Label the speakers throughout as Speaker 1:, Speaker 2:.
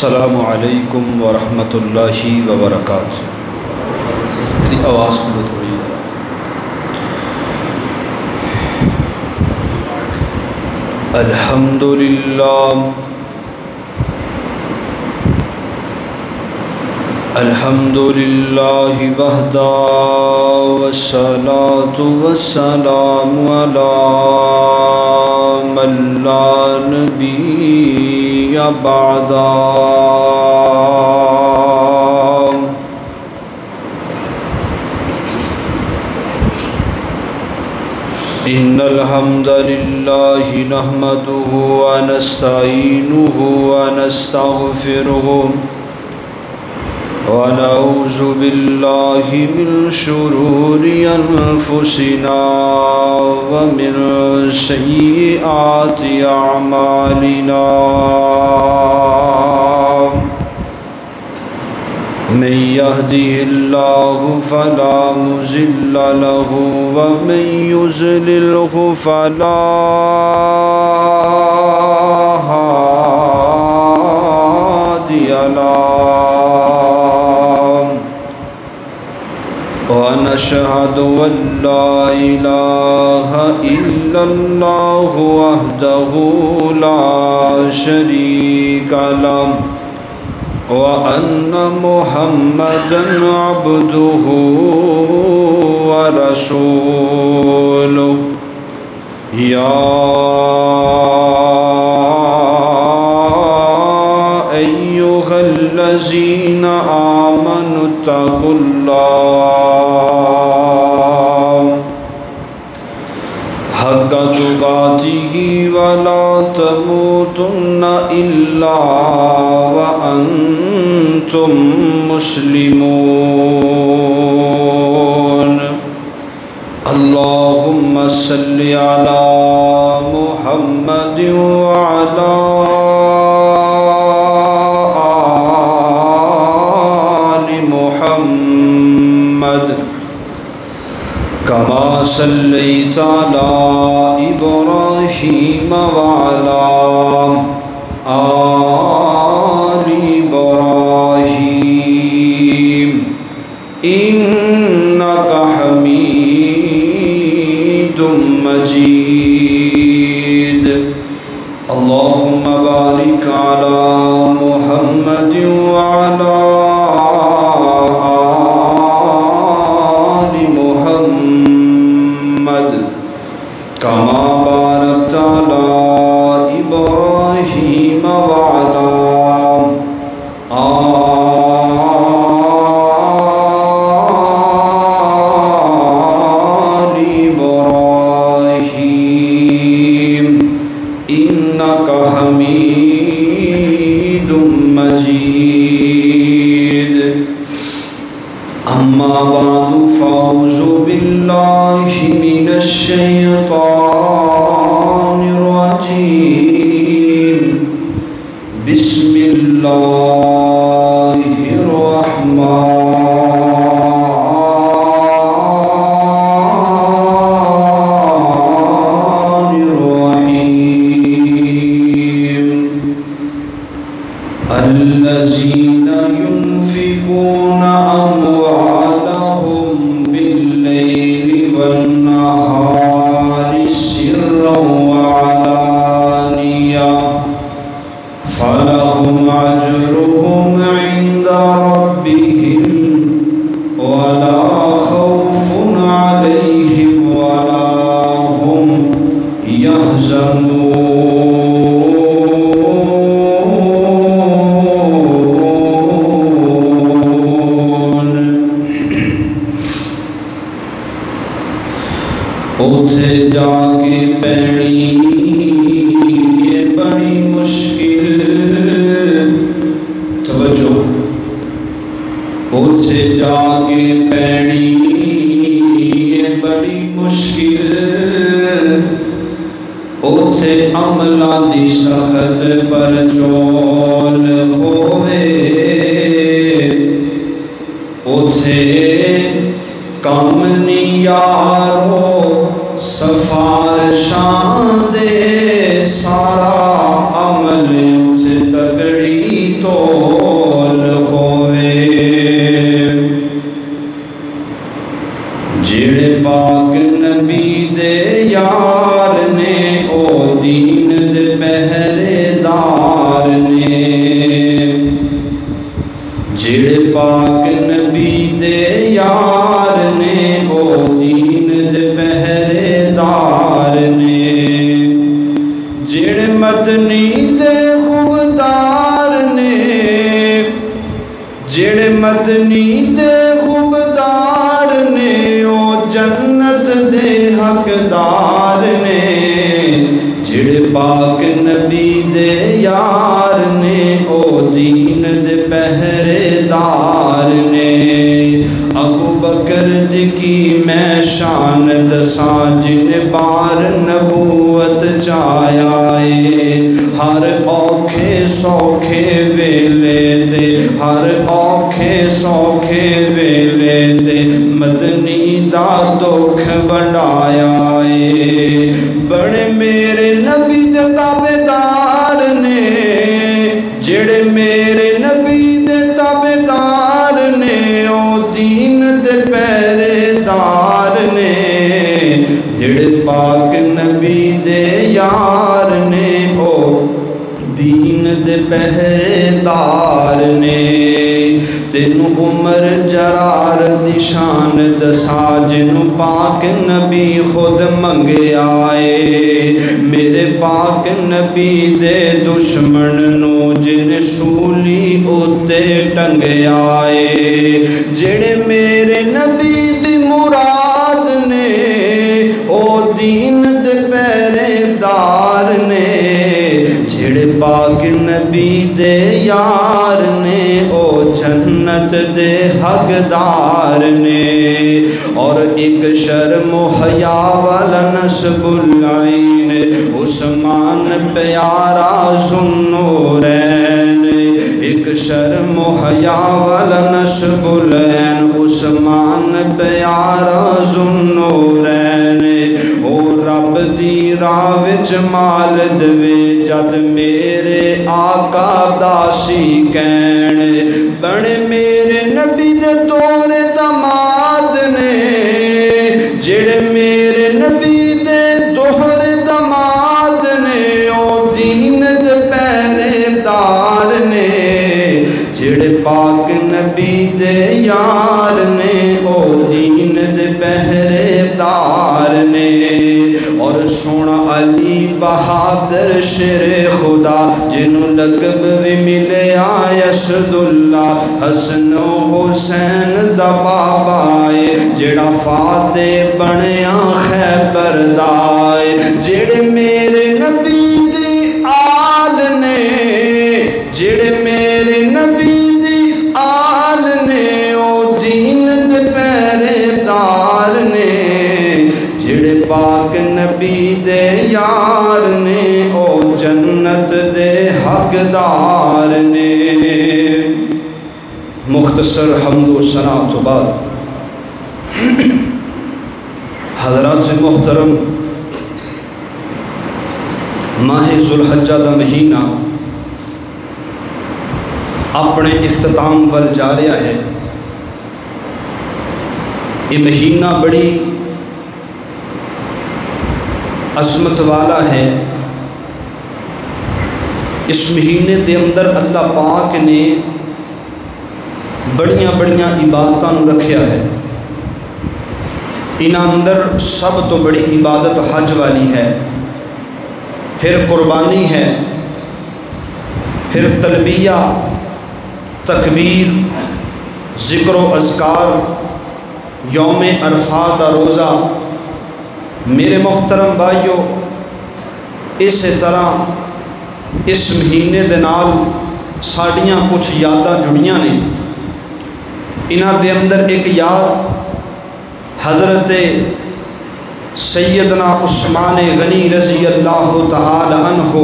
Speaker 1: السلام علیکم ورحمۃ اللہ وبرکاتہ۔ میری آواز کو تھوڑی الحمد للہ الحمد للہ وحدہ والصلاة والسلام علی من لا نبی بعدہ۔ ان الحمد للہ نحمدہ ونستعینہ ونستغفرہ ونعوذ باللہ من شرور انفسنا ومن سیئات اعمالنا، من يهده الله فلا مضل له ومن يضلله فلا هادي له، ونشهد أن لا إله إلا الله وحده لا شريك له، وأن محمدًا عبده ورسوله۔ يا أيها الذين آمنوا اتقوا الله حق تقاته ولا تموتن إلا وأنتم مسلمون۔ اللهم صل على محمد وعلى آل محمد كما صليت على إبراهيم وعلى آل إبراهيم إنك حميد مجيد۔ اللهم بارك على محمد وعلى آل محمد كما باركت على إبراهيم وعلى آل إبراهيم إنك حميد مجيد۔ أما بعد فأعوذ بالله من الشيطان الرجيم، بسم الله الرحمن الرحيم۔ الذين ينفقون أموالهم بالليل والنهار سرا وعلانية فلهم أجرهم عند ربهم ولا خوف عليهم ولا هم يحزنون۔ اٹھے جا کے پیڑی یہ بڑی مشکل، توجہ، اٹھے جا کے پیڑی یہ بڑی مشکل، اٹھے عملہ دی سخت پر چول ہوئے، اٹھے کم نیارو سفارشاں دے سارا عمل اٹھ تکڑی تو جڑے پاک نبی دے یار نے او دین دے پہرے دار نے جڑے پاک نبی دے یار نے او دین دے پہرے دار نے جڑے مدنی دے خوبدار نے جڑے مدنی دے خوبدار نے او جنت دے حقدار نے جڑے پاک نبی دے یار نے او دین دے پہرے دار نے ابو بکر دی کی میں شان دساں جن بار نبوت چایا ہے ہر اوکھے سوکھے ویلے تے ہر اوکھے سوکھے ویلے تے مدنی دا دکھ بڑھایا ہے بڑے میرے نبی دے تابعدار نے جڑے میرے نبی دے تابعدار نے او دین دے پہرے دار نے جڑے پاک نبی دے یار نے او دین دے پہرے دار نے تینو عمر جرار دی شان دسا جنو پاک نبی خود منگے آئے میرے پاک نبی دے دشمن نو جن سولی اتے ٹنگے آئے جڑے میرے نبی دی مراد نے او دین دے پہرے دار نے جڑے پاک نبی دے یار نے او جنت دے حقدار نے اور ایک شرم و حیا والا نسب العین عثمان پیارا ذوالنورین ایک شرم و حیا والا نسب العین عثمان پیارا ذوالنورین او رب دی راہ وچ مال دوے جد میرے آقا داسی کہن بڑے میرے نبی دے دور دماد نے جڑے میرے نبی دے دور دماد نے او دین دے پہرے دار نے جڑے پاک نبی دے یار نے او دین دے پہرے دار نے اور سونا علی بہادر شیر خدا جنہوں لقب بھی ملے اسد اللہ حسن و حسین دا بابائے جڑا فاتح بنیا خیبر دائے جڑے میرے نبی دی آل نے جڑے میرے نبی دی آل نے او دین دے پہرے دار نے جڑے پاک نبی دے یار نے او جنت دے حقدار نے مختصر حمد و ثنا تو بعد حضرات محترم ماہ ذوالحجہ دا مہینہ اپنے اختتام ول جا رہا ہے یہ مہینہ بڑی عظمت والا ہے اس مہینے دے اندر اللہ پاک نے بڑیاں بڑیاں عبادتاں رکھیا ہے ان اندر سب تو بڑی عبادت حج والی ہے پھر قربانی ہے پھر تلبیہ تکبیر ذکر و اذکار یوم عرفات کا روزہ میرے محترم بھائیو اس طرح اس مہینے دے نال ساڑیاں کچھ یاداں جڑیاں نے انہاں دے اندر ایک یاد حضرت سیدنا عثمان غنی رضی اللہ تعالی عنہ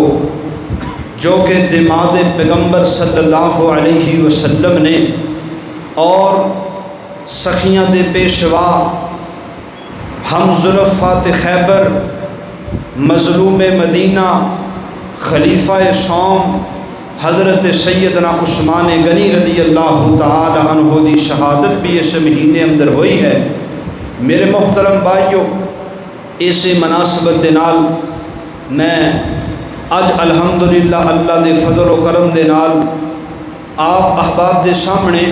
Speaker 1: جو کہ دماد پیغمبر صلی اللہ علیہ وسلم نے اور سخیاں دے پیشوا ہم ظلفات خیبر مظلوم مدینہ خلیفہ سوم حضرت سیدنا عثمان غنی رضی اللہ تعالی عنہ دی شہادت بھی اس مہینے اندر ہوئی ہے میرے محترم بھائیو، اسی مناسبت دے نال میں اج الحمدللہ اللہ دے فضل و کرم دے نال آپ احباب دے سامنے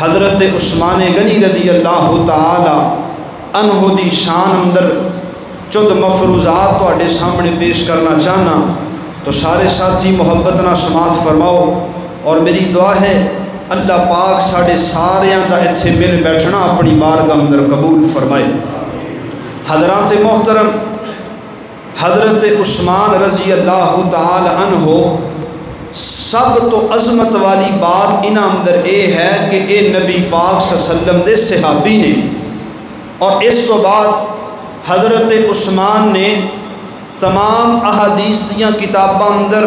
Speaker 1: حضرت عثمان غنی رضی اللہ تعالی عنہ دی شان اندر چند مفروضات تواڈے سامنے پیش کرنا چاہنا، تو سارے ساتھی محبت نہ سماعت فرماؤ، اور میری دعا ہے اللہ پاک ساڑے ساریاں دا اتھے مل بیٹھنا اپنی بارگاہ اندر قبول فرمائے۔ حضرات محترم، حضرت عثمان رضی اللہ تعالی عنہ سب تو عظمت والی بات انہاں اندر اے ہے کہ اے نبی پاک صلی اللہ علیہ وسلم دے صحابی نے، اور اس تو بعد حضرت عثمان نے تمام احادیث دیاں کتاباں اندر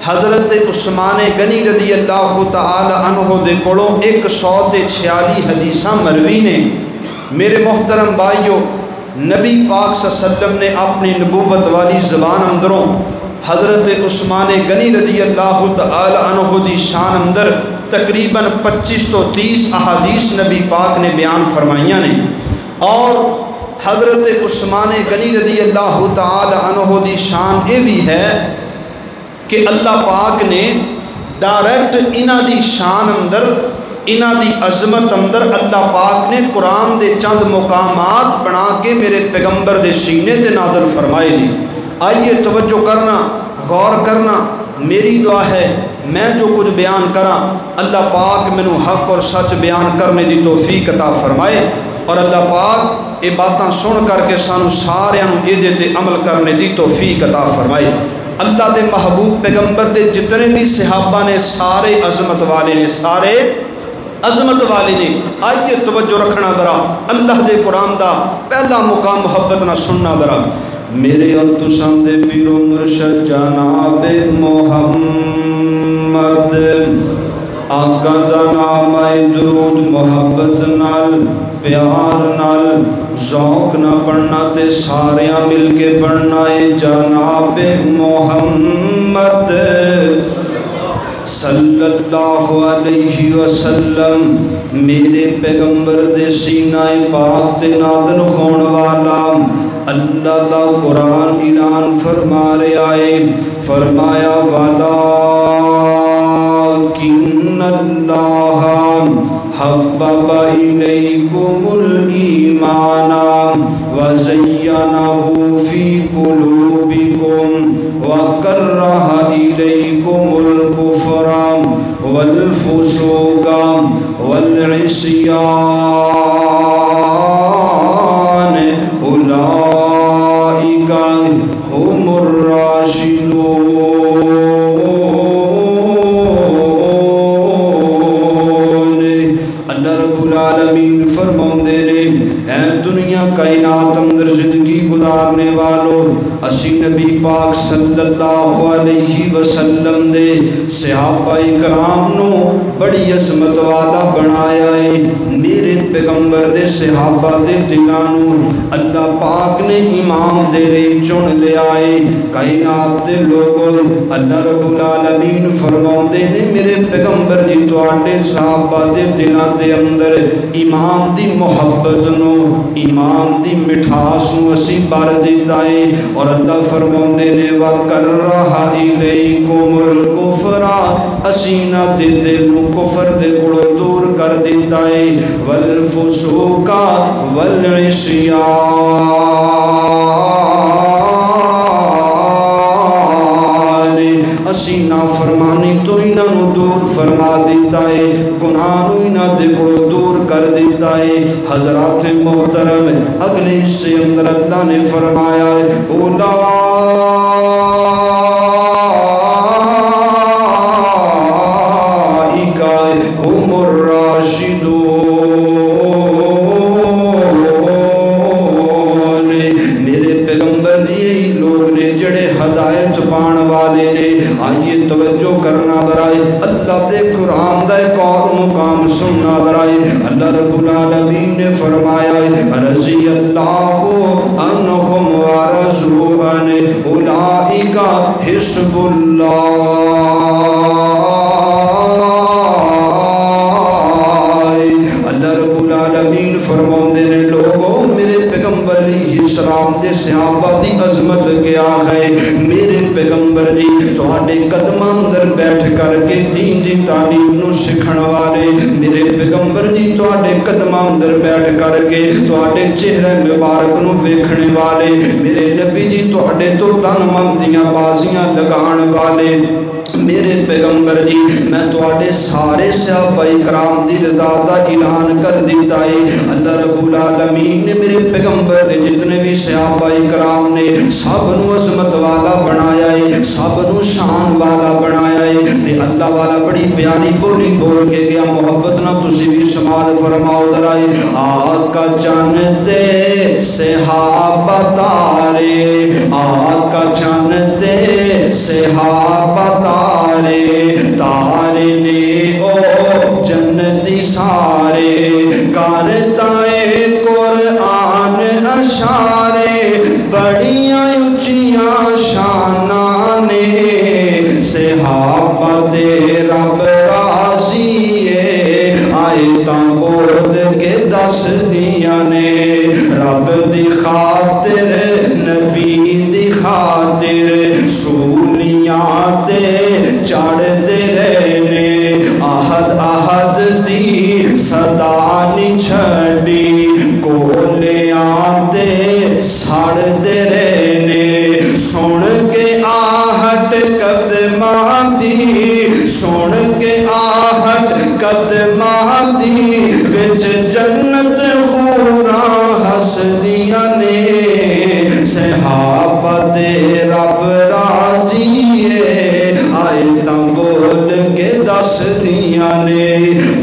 Speaker 1: حضرت عثمان غنی رضی اللہ تعالی عنہ دے کولوں 146 حدیثاں مروی نے۔ میرے محترم بھائیو، نبی پاک صلی اللہ علیہ وسلم نے اپنی نبوت والی زبان اندروں حضرت عثمان غنی رضی اللہ تعالی عنہ دی شان اندر تقریباً 25 تو 30 احادیث نبی پاک نے بیان فرمائیاں نے، اور حضرت عثمان غنی رضی اللہ تعالی عنہ دی شان یہ بھی ہے کہ اللہ پاک نے ڈائریکٹ انہاں دی شان اندر، انہاں دی عظمت اندر اللہ پاک نے قرآن دے چند مقامات بنا کے میرے پیغمبر دے سینے تے نازل فرمائے نے۔ آئیے توجہ کرنا، غور کرنا، میری دعا ہے میں جو کچھ بیان کراں اللہ پاک مینوں حق اور سچ بیان کرنے دی توفیق عطا فرمائے، اور اللہ پاک یہ باتاں سن کر کے سانو ساریاں نوں یہ تے عمل کرنے دی توفیق عطا فرمائے۔ اللہ دے محبوب پیغمبر دے جتنے بھی صحابہ نے سارے عظمت والے نے، سارے عظمت والے نے۔ آئیے توجہ رکھنا ذرا، اللہ دے قرآن دا پہلا مقام محبت نہ سننا ذرا۔ میرے اور تساں دے پیر و مرشد جناب محمد آقا دا نام درود محبت نال پیار نال ذوق نہ پڑھنا تے ساریاں مل کے پڑھنا ہے جناب محمد صلی اللہ علیہ وسلم۔ میرے پیغمبر دے سینہ پاک تے نازل ہون والا اللہ دا قرآن اعلان فرما رہا ہے، فرمایا والا کن اللہ حبب الیکم الایمان وزینہ فی قلوبکم وکرہ الیکم الکفر والفسوق والعصیان اولئک هم الراشدون۔ اللہ رب العالمین فرماندے نے، اے دنیا کائنات اندر زندگی گزارنے والوں، اسی نبی پاک صلی اللہ علیہ وسلم دے صحابہ کرام نو بڑی عظمت والا بنایا ہے۔ میرے پیغمبر دے صحابہ دے دلاں نو اللہ پاک نے امام دے لئی چن لیا ہے۔ کائنات دے لوگوں، اللہ رب العالمین فرماندے نے میرے پیغمبر جی تواڈے صحابہ دے دلاں دے اندر امام دی محبت نو، امام دی مٹھاس نو اسی بار دیتا ہے، اور اللہ فرماندے نے وَكَرَّهَ إِلَيْكُمُ الْكُفْرَ اسینہ دے دل نو کفر دے کوڑوں دور کر دیتا ہے، وَالْفُسُوقَ وَالْعِصْيَانَ اسینہ فرمانی تو انہاں نو دور فرما دیتا ہے، گناہ نو انہاں دے کوڑوں دور کر دیتا ہے۔ حضرات محترم، اگلے حصے اندر اللہ نے فرمایا ہے اولئک هم الراشدون۔ میرے پیغمبر یہی لوگ نے جڑے ہدایت پان والے نے۔ آئیے توجہ کرنا ذرائے، اللہ دے قرآن دا ایک اور مقام سننا ذرائے۔ اللہ رب العالمین نے فرمایا رضی اللہ عنہم ورضوا عنہ اولئک حزب اللہ۔ اللہ رب العالمین فرمایا فرماؤندے نے لوگوں میرے پیغمبر علیہ السلام دے صحابہ دی عظمت کیا ہے. میرے پیغمبر جی تواڈے قدماں اندر بیٹھ کر کے دین دی تعلیم نو سکھن والے, میرے پیغمبر جی تواڈے قدماں اندر بیٹھ کر کے تواڈے چہرے مبارک نو ویکھنے والے, میرے نبی جی تواڈے تو تن من دیاں بازیاں لگان والے. میرے پیغمبر جی میں تواڈے سارے صحابہ کرام دی رضا دا اعلان کر دیتا ہے. اللہ رب العالمین نے میرے پیغمبر دے جتنے بھی صحابہ کرام نے سب نو عظمت والا بنایا ہے, سب نو شان والا بنایا ہے. تے اللہ والا بڑی پیاری بولی بول کے گیا, محبت نہ تسی بھی سماعت فرماؤ ذرائے. آقا جانتے صحابہ تارے, آقا جانتے صحابہ تارے, تارے نے او جنتی سارے, کرتائے قرآن اشارے, بڑیاں اچیاں شاناں نے, صحابہ دے رب راضی ہے, آئے تاں بول کے دس دیاں نے. رب دی خاطر نبی دی خاطر سولیاں تے چڑھ دے رہنے, آہد آہد دی صدا نہیں چھڑی, کولیاں تے سڑ دے رہنے. سن کے آہٹ قدماں دی, سن کے آہٹ قدماں دی, وچ جنت خوراں ہس دیاں نے, صحابہ دے رب راضی ہے, آئے تاں بول کے دس دیاں نے.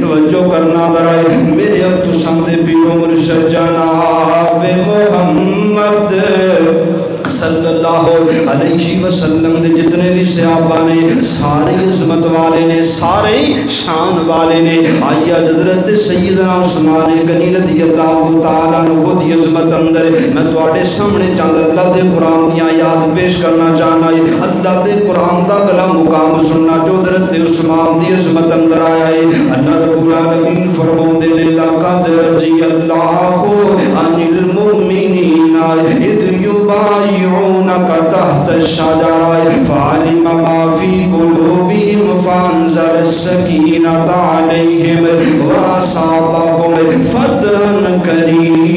Speaker 1: توجہ کرنا ذرا میرے اب تو سامنے پیرو مرشد جناب محمد صلی اللہ علیہ وسلم دے جتنے بھی صحابہ نے سارے عظمت والے نے, سارے شان والے نے. آئیے حضرت سیدنا عثمان غنی رضی اللہ تعالیٰ عنہ دی عظمت اندر میں تواڈے سامنے چند اللہ دے قرآن دی آیات پیش کرنا چاہنا ہے. اللہ دے قرآن دا گلا مقام سننا جو حضرت عثمان دی عظمت اندر آیا ہے. اللہ رب العالمین فرماؤندے نے لقد رضی اللہ عن المؤمنین اذ یبایعونک تحت الشجرہ فعلم ما فی قلوبہم فانزل السکینۃ علیہم واصابہم فتحا قریبا.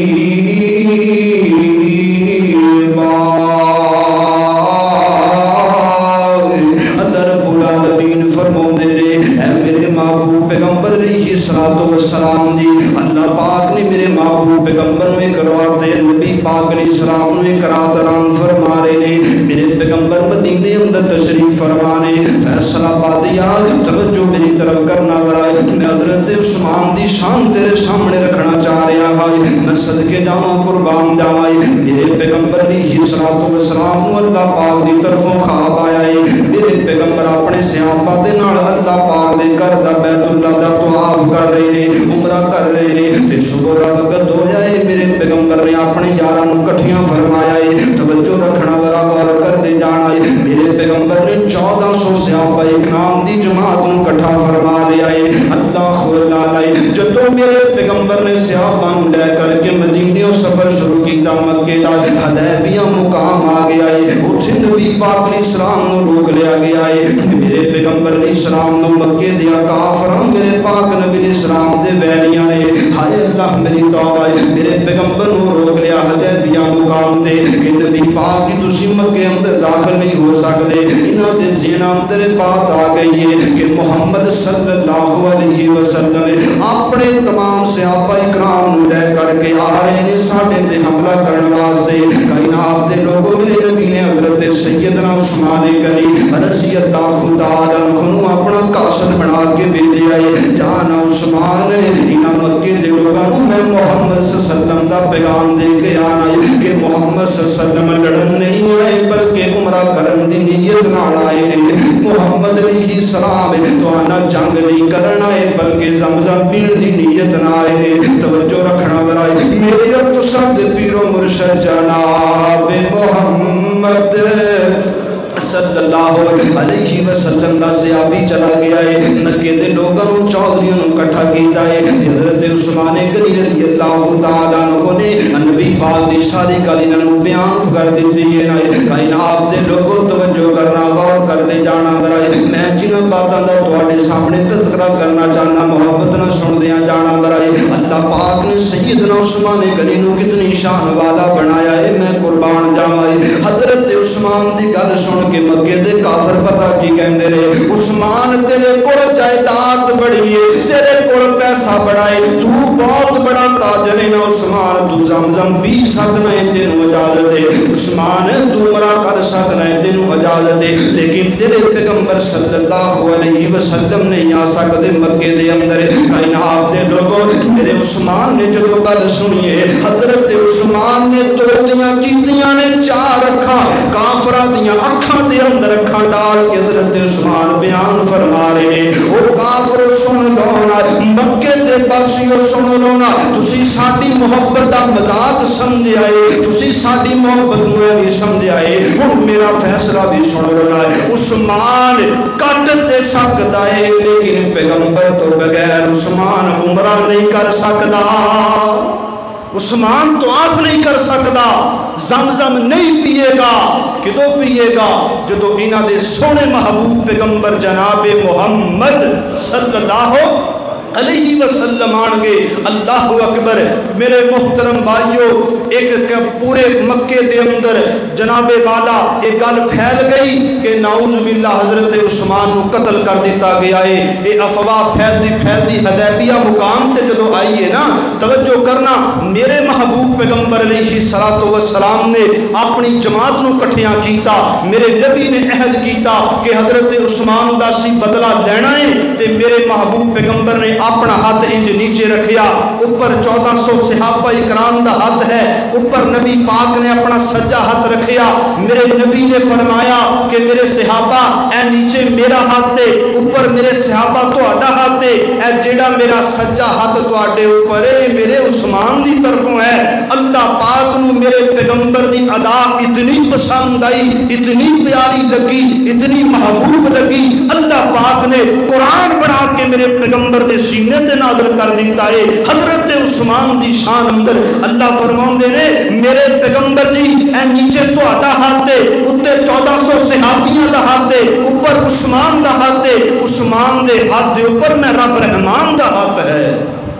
Speaker 1: اللہ رب العالمین فرماؤندے نے اے میرے محبوب پیغمبر علیہ الصلوۃ والسلام دی, اللہ پاک نے میرے محبوب پیغمبر میں کرواتے نبی پاک علیہ السلام نے کرات رام فرما رہے نے. میرے پیغمبر مدینے اندر تشریف فرمانے, فیصلہ بادیات توجہ میری طرف کرنا ذرا. میں حضرت عثمان دی شان تیرے سامنے رکھنا چاہ رہا ہوں, میں صدقے جاواں قربان جاواں. میرے پیغمبر علیہ الصلوۃ والسلام نو اللہ پاک دی طرفوں خواب آیا ہے. میرے پیغمبر اپنے صحابہ دے نال اللہ پاک دے گھر دا بیت اللہ دا طواف کر رہے نے, عمرہ کر رہے نے. تے صبح دا وقت ہویا ہے, میرے پیغمبر نے اپنے یاراں نو کٹھیاں فرمایا ہے. توجہ رکھنا ذرا غور کر دے جانا ہے. میرے پیغمبر نے 1400 صحابہ کرام دی جماعت نو اکٹھا فرما لیا ہے. اللہ علیہ جدوں میرے پیغمبر نے صحابہ نو لے کر کے مدینے سفر شروع کیتا, مکے دا حدیبیہ مقام آ گیا ہے. اوتھے نبی پاک علیہ السلام نو روک لیا گیا ہے. میرے پیغمبر علیہ السلام نو مکے دیا کافراں میرے پاک نبی علیہ السلام دے ویلیاں نے ہائے اللہ میری توبہ ہے, میرے پیغمبر نو روک لیا حدیبیہ مقام تے کہ نبی پاک کی تسی مکے اندر داخل نہیں ہو سکتے. انہاں دے ذہن اندر بات آ گئی ہے کہ محمد صلی اللہ علیہ وسلم اپنے تمام صحابہ کرام نو لے کر کے آ رہے ہیں ساڈے تے حملہ کرنے واسطے. کائنات دے لوگوں میرے نبی نے حضرت سیدنا عثمان غنی رضی اللہ تعالیٰ عنہ اپنا قاصد بنا کے بھیجا ہے. جانا عثمان انہاں مکے دے لوگاں نو میں محمد صلی اللہ علیہ وسلم دا پیغام دے کے آنا ہے کہ محمد صلی اللہ علیہ وسلم لڑن نہیں آئے بلکہ عمرہ کرن دی نیت نال آئے ہیں. محمد علیہ السلام تو آنا جنگ نہیں کرنا ہے بلکہ زمزم پین دی نیت نال آئے ہیں. توجہ رکھنا ذرا میرے تو سب پیرو مرشد جناب محمد صلی اللہ اللہ علیہ وسلم دا صحابی چلا گیا ہے مکے دے لوگاں نوں چودھریاں نوں اکٹھا کیتا ہے حضرت عثمان غنی رضی اللہ تعالی عنہ نے نبی پاک دی ساری گل انہاں نوں بیان کر دتی ہے کائنات دے لوگوں توجہ کرنا غور کرتے جانا ذرا میں جنہاں باتاں دا تواڈے سامنے تذکرہ کرنا چاہنا محبت نال سندیاں جانا ذرا اللہ پاک نے سیدنا عثمان غنی نوں کتنی شان والا بنایا ہے میں قربان جاواں حضرت عثمان دی گل سن کے مکے دے کافر پتہ کی کہندے نے عثمان تیرے کول جائیداد بڑی ہے تیرے کول پیسہ بڑا ہے تو بہت بڑا تاجر ہے عثمان تو زمزم پی سکنا ہے تینوں اجازت ہے عثمان تو مرا کر سکنا ہے تینوں اجازت ہے لیکن تیرے پیغمبر صلی اللہ علیہ وسلم نہیں آ سکتے مکے دے اندر کائنات دے لوگوں میرے عثمان نے جو گل سنی ہے حضرت عثمان نے توڑیاں کیتیاں نے چار اکھاں کافراں دیاں اکھاں دے اندر اکھاں ڈال کے حضرت عثمان بیان فرما رہے ہیں او کافر سن لو نا مکے دے باسیو سن لو نا تسی ساڈی محبت دا مذاق سمجھ آئے تسی ساڈی محبت نوں بھی سمجھ آئے ہن میرا فیصلہ بھی سن لو نا عثمان کٹ تے سکدا ہے لیکن پیغمبر تو بغیر عثمان عمرہ نہیں کر سکدا عثمان تو آپ نہیں کر سکتا زمزم نہیں پیے گا کدو پیے گا جدو انہاں دے سونے محبوب پیغمبر جناب محمد صلی اللہ علیہ وسلم آن گے اللہ اکبر میرے محترم بھائیو ایک پورے مکے دے اندر جناب والا ایک گل پھیل گئی کہ نعوذ باللہ حضرت عثمان کو قتل کر دیتا گیا ہے یہ افواہ پھیل دی حدیبیہ مقام تے جدو آئی ہے نا توجہ کرنا میرے محبوب پیغمبر علیہ الصلوۃ والسلام نے اپنی جماعت نو کٹھیاں کیتا میرے نبی نے عہد کیتا کہ حضرت عثمان دا سی بدلہ لینا ہے تے میرے محبوب پیغمبر نے اپنا ہاتھ انج نیچے رکھیا اوپر 1400 صحابہ اکرام دا ہاتھ ہے اوپر نبی پاک نے اپنا سجا ہاتھ رکھیا میرے نبی نے فرمایا کہ میرے صحابہ اے نیچے میرا ہاتھ ہے اوپر میرے صحابہ تہاڈا ہاتھ ہے اے جیڑا میرا سجا ہاتھ تہاڈے اوپر ہے میرے عثمان دی طرفوں ہے اللہ پاک نو میرے پیغمبر دی ادا اتنی پسند آئی اتنی پیاری لگی اتنی محبوب لگی اللہ پاک نے قرآن بنا کے میرے پیغمبر دے سینے تے نازل کر دیتا ہے حضرت عثمان دی شان اندر اللہ فرماندے نے میرے پیغمبر دی اے نیچے تہاڈا ہاتھ ہے اوتے 1400 صحابیاں دا ہاتھ ہے اوپر عثمان دا ہاتھ ہے عثمان دے ہاتھ دے اوپر میں رب رحمان دا ہاتھ ہے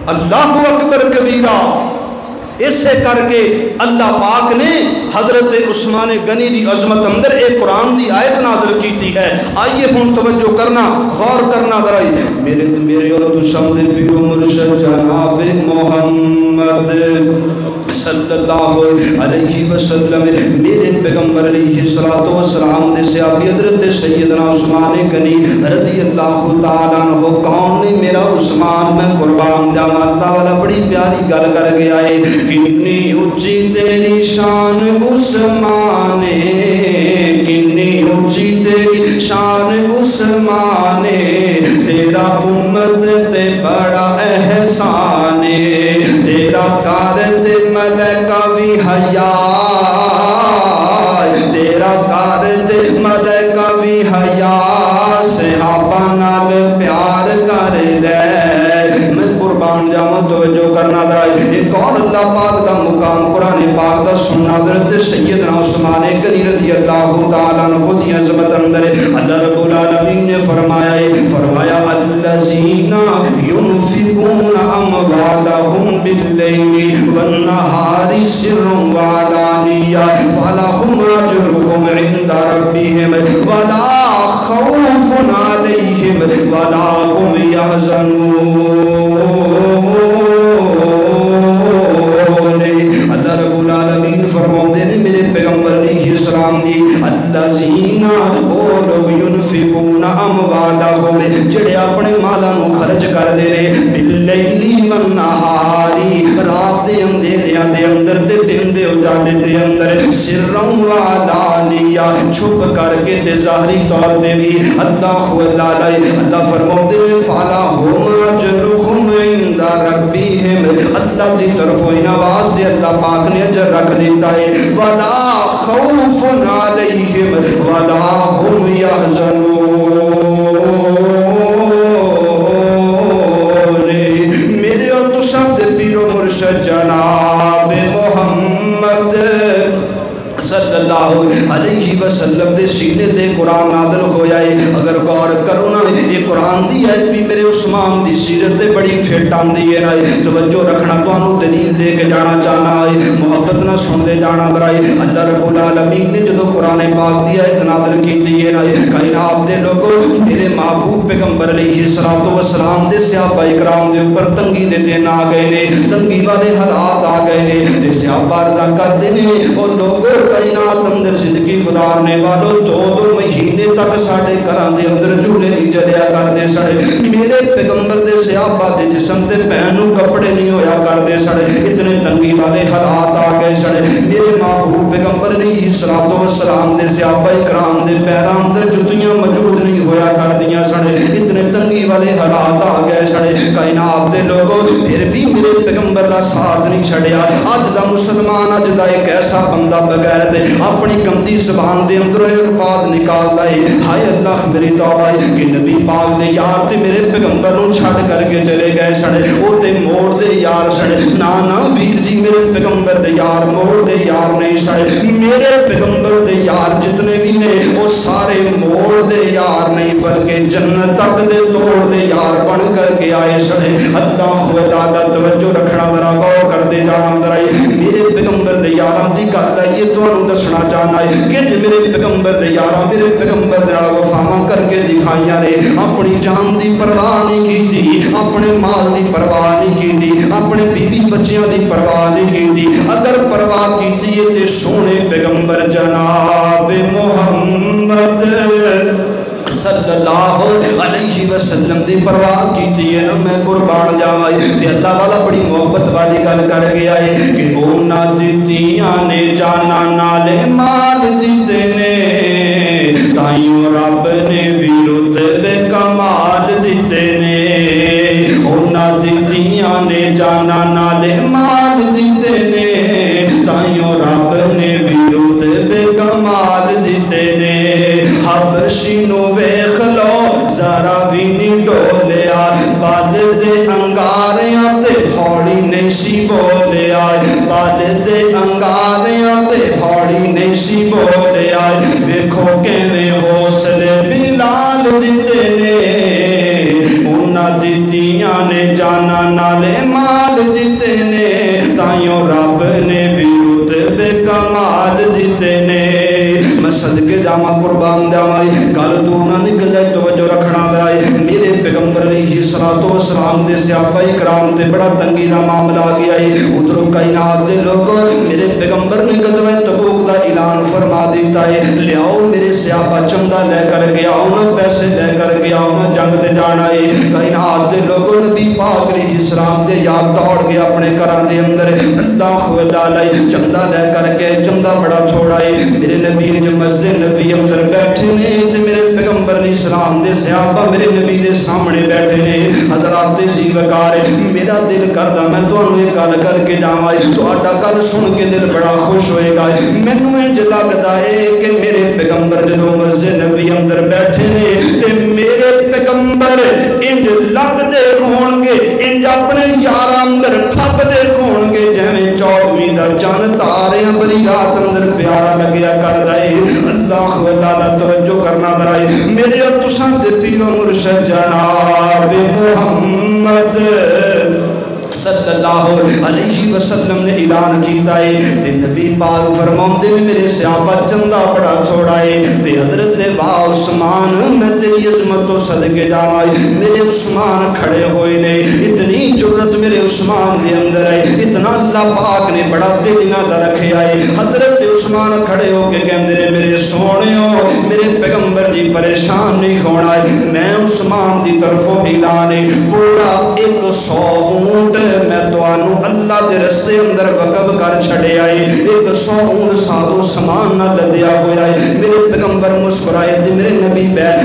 Speaker 1: اللہ اکبر کبیرہ اسے کر کے اللہ پاک نے حضرت عثمان غنی دی عظمت اندر ایک قرآن دی آیت نازل کیتی ہے آئیے ہن توجہ کرنا غور کرنا ذرا میرے اور دشمن دے پیرو مرشد جناب محمد صلی اللہ علیہ وسلم میرے پیغمبر علیہ الصلوۃ والسلام دے صحابی حضرت سیدنا عثمان غنی رضی اللہ تعالی عنہ کون نے میرا عثمان میں قربان جاواں اللہ والا بڑی پیاری گل کر گیا ہے کتنی اونچی تیری شان عثمان کتنی اونچی تیری شان عثمان تیرا امت تے بڑا احسان تیرا کار تے ملکہ بھی حیا تیرا کار تے ملکہ بھی حیا صحابہ نال پیار کر رہے میں قربان جاواں توجہ کرنا ذرا ایک اور اللہ پاک دا مقام قرآن پاک دا سننا حضرت سیدنا عثمان غنی رضی اللہ تعالی عنہ دی عظمت اندر اللہ رب العالمین نے فرمایا الذین ينفقون اموالهم باللیل والنہار سرا وعلانیہ فلہم اجرهم عند ربهم ولا خوف علیہم ولا هم يحزنون اللہ رب العالمین فرماتے ہیں میرے پیغمبر علیہ السلام دی الذین او لوگ ينفقون اموالهم جڑے اپنے مالاں نوں خرچ کر دے رہے باللیل والنہار رات دے اندھیریاں دے اندر تے دن دے اجالے دے اندر سرا وعلانیہ چھپ کر کے تے ظاہری طور تے بھی اللہ اللہ فرماتے ہیں فلہم اجرهم عند ربهم اللہ دی طرف نواز دے اللہ پاک نے اجر رکھ دیتا ہے ولا خوف علیہم ولا هم یحزنون۔ میرے اور تساں دے پیر و مرشد جناب محمد صلی اللہ علیہ وسلم دے سینے دے قرآن نازل ہویا ہے۔ اگر غور کرو نا یہ قرآن دی آیت بھی میرے عثمان دی سیرت تے بڑی فٹ آندی ہے نا، توجہ رکھنا، تانوں دلیل دے کے جانا چاہنا ہے، محبت نہ سن دے جانا درائی۔ اللہ رب العالمین نے جدو قرآن پاک دی آیت نازل کیتی ہے نا، کائنات دے لوگوں میرے محبوب پیغمبر علیہ الصلوۃ والسلام دے صحابہ کرام دے اوپر تنگی دے دن آ گئے نے، تنگی والے حالات آ گئے نے، تے صحابہ رضا کردے نے اور لوگوں کائنات اندر زندگی گزارنے والوں دو مہینے تک ساڑھے گھران دے اندر جھولے نہیں جلیا کردے سڑے، میرے پیغمبر دے صحابہ دے جسم دے پہنوں کپڑے نہیں ہویا کردے سڑے، اتنے تنگی والے حالات آ گئے سڑے۔ میرے محبوب پیغمبر علیہ الصلوۃ والسلام دے صحابہ کرام دے پیراں اندر جوتیاں موجود نہیں ہویا کردیاں سڑے، اتنے تنگی والے حالات آ گئے سڑے۔ کائنات دے لوگوں پھر بھی میرے پیغمبر دا ساتھ نہیں چھڑیا۔ اج دا مسلمان، اج دا ایک ایسا بندہ بغیر اپنی گندی زبان دے اندر الفاظ نکالتا ہے، ہائے اللہ میری توبہ ہے کہ نبی پاک دے یار تے میرے پیغمبر نوں چھڈ کر کے چلے گئے سڑے، او تے موڑ دے یار سڑے۔ نا نا ویر جی، میرے پیغمبر دے یار موڑ دے یار نہیں سڑے، میرے پیغمبر دے یار جتنے بھی نے وہ سارے موڑ دے یار نہیں بلکہ جنت تک دے توڑ دے یار بن کر کے آئے سڑے۔ اللہ خدا دا توجہ رکھنا ذرا غور کر دے جانا ذرا، میرے پیغمبر دے یاراں دی گل ہے یہ تو دسنا چاہنا ہے کہ میرے پیغمبر دے یاراں میرے پیغمبر دے نال وفاواں کر کے دکھائیاں نے، اپنی جان دی پرواہ نہیں کیتی، اپنے مال دی پرواہ نہیں کیتی، اپنے بیوی بچیاں دی پرواہ نہیں کیتی، اگر پرواہ کیتی ہے تے سونے پیغمبر جناب محمد صلی اللہ علیہ وسلم دی پرواہ کیتی ہے نا۔ میں قربان جاواں تے اللہ والا بڑی محبت والی گل کر گیا ہے کہ اونا دتیاں نے جانا نالے مال دتے نے، تائیوں رب نے بھی رتبے کمال دتے نے۔ اونا دتیاں نے جانا نالے مال دتے نے، تائیوں رب نے بھی رتبے کمال دتے نے۔ حبشی نو ویکھ لو ذرا بھی نہیں ڈولیا، بال دے انگاریاں تے ہاڑی نہیں سی بولیا، بال دے انگاریاں تے ہاڑی نہیں سی بولیا۔ ویکھو کیویں حوصلے بلال دتے نے، انہاں دتیاں نے جانا نالے مال دتے نے، تائیوں رب نے بھی رتبے کمال دتے نے۔ میں صدقے جاواں قربان جاواں گل تو نہ نکل جائے، توجہ رکھنا ذرا۔ میرے پیغمبر علیہ الصلوۃ والسلام دے صحابہ کرام تے بڑا تنگی دا معاملہ آ گیا ہے۔ ادھر کائنات دے لوگ میرے پیغمبر نے غزوہ تبوک دا اعلان فرما دیتا ہے، لیاؤ میرے صحابہ چندہ لے کر کے آؤ نا، پیسے لے کر کے آؤ نا، جنگ تے جانا ہے۔ کائنات دے لوگوں نبی پاک علیہ السلام دے یاد دوڑ کے اپنے گھراں دے اندر اللہ خدا لائے چندہ لے کر کے، چندہ بڑا تھوڑا ہے۔ میرے نبی نے مسجد نبی اندر بیٹھے نے تے میرے پیغمبر علیہ السلام دے صحابہ میرے نبی دے سامنے بیٹھے نے۔ حضرات جی وقار میرا دل کردا میں تانوں ایک گل کر کے جاواں، تہاڈا گل سن کے دل بڑا خوش ہوئے گا۔ مینوں انج لگدا ہے کہ میرے پیغمبر جدوں مسجد نبی اندر بیٹھے نے تے میرے پیغمبر انج لگدے ہون گے، انج اپنے یاراں اندر ٹھپدے ہون گے جویں چومی دا چن تاریاں بری رات اندر پیارا لگیا کردا ہے۔ اللہ خدا دا توجہ کرنا درائے میرے اور تساں دے پیر و مرشد جناب محمد صلی اللہ علیہ وسلم نے اعلان کیتا ہے تے نبی پاک فرماندے نے میرے صحابہ چندہ بڑا تھوڑا ہے تے حضرت با عثمان میں تیری عظمت تو صدقے جاواں، میرے عثمان کھڑے ہوئے نے، اتنی جرت میرے عثمان دے اندر ہے، اتنا اللہ پاک نے بڑا دل نہ رکھیا ہے۔ حضرت عثمان کھڑے ہو کے کہندے نے میرے سونےو میرے پیغمبر جی پریشان نہیں ہونا ہے، میں عثمان دی طرفوں اعلان ہے پورا 100 اونٹ میں تانوں اللہ دے رستے اندر وقف کر چھڑیا ہے 100 اونٹ سازو سامان نہ لدیا ہویا ہے میرے پیغمبر مسکرائے تے میرے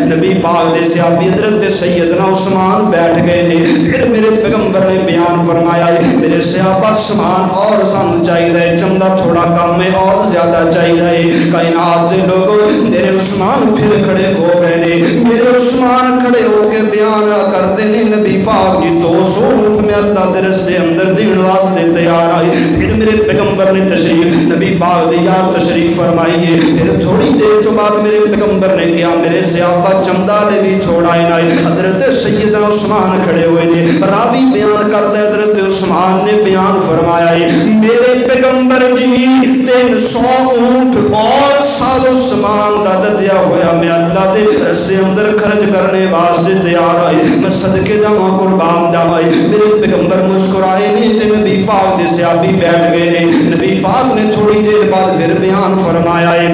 Speaker 1: نبی پاک دے صحابی حضرت سیدنا عثمان بیٹھ گئے نے پھر میرے پیغمبر نے بیان فرمایا ہے میرے صحابہ سامان اور سانو چاہیے چمدا تھوڑا کم ہے اور زیادہ چاہیے کائنات دے لوگوں میرے عثمان پھر کھڑے ہو گئے نے میرے عثمان کھڑے ہو کے بیان کرتے نے نبی پاک جی 200 اونٹ میں اللہ دے رستے اندر دین واسطے تیار آئے پھر میرے پیغمبر نے تشریف نبی پاک دی یاد تشریف فرمائیے پھر تھوڑی دیر تو بعد میرے پیغمبر نے کیا میرے صحابہ چمدا لے بھی تھوڑا ہے حضرت سیدنا عثمان کھڑے ہوئے نے راوی بیان کرتا ہے حضرت عثمان نے بیان فرمایا ہے میرے پیغمبر جی 300 اونٹ اور سالو سامان دا لدیا ہویا میں اللہ دے رستے اندر خرچ کرنے واسطے تیار آئی میں صدقے جاواں قربان جاواں میرے پیغمبر مسکرائے نہیں تے نبی پاک دے صحابی بیٹھ گئے نے نبی پاک نے تھوڑی دیر بعد پھر بیان فرمایا ہے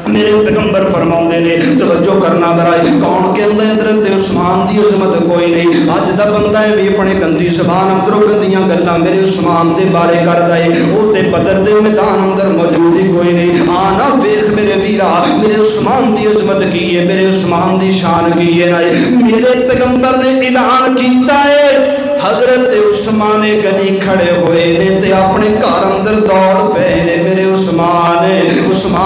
Speaker 1: میرے پیغمبر فرماؤندے نے توجہ کرنا درائے کون کے اندر حضرت عثمان دی عظمت کوئی نہیں اج دا بندہ ہے بھی اپنے گندی زبان اندروں گندیاں گلاں میرے عثمان دے بارے کردا ہے او تے بدر دے میدان اندر موجود ہی کوئی نہیں آنا ویکھ میرے ویرا میرے عثمان دی عظمت کی ہے میرے عثمان دی شان کی ہے میرے پیغمبر نے اعلان کیتا ہے حضرت عثمان غنی کھڑے ہوئے نے تے اپنے گھر اندر دوڑ پے نے میرے عثمان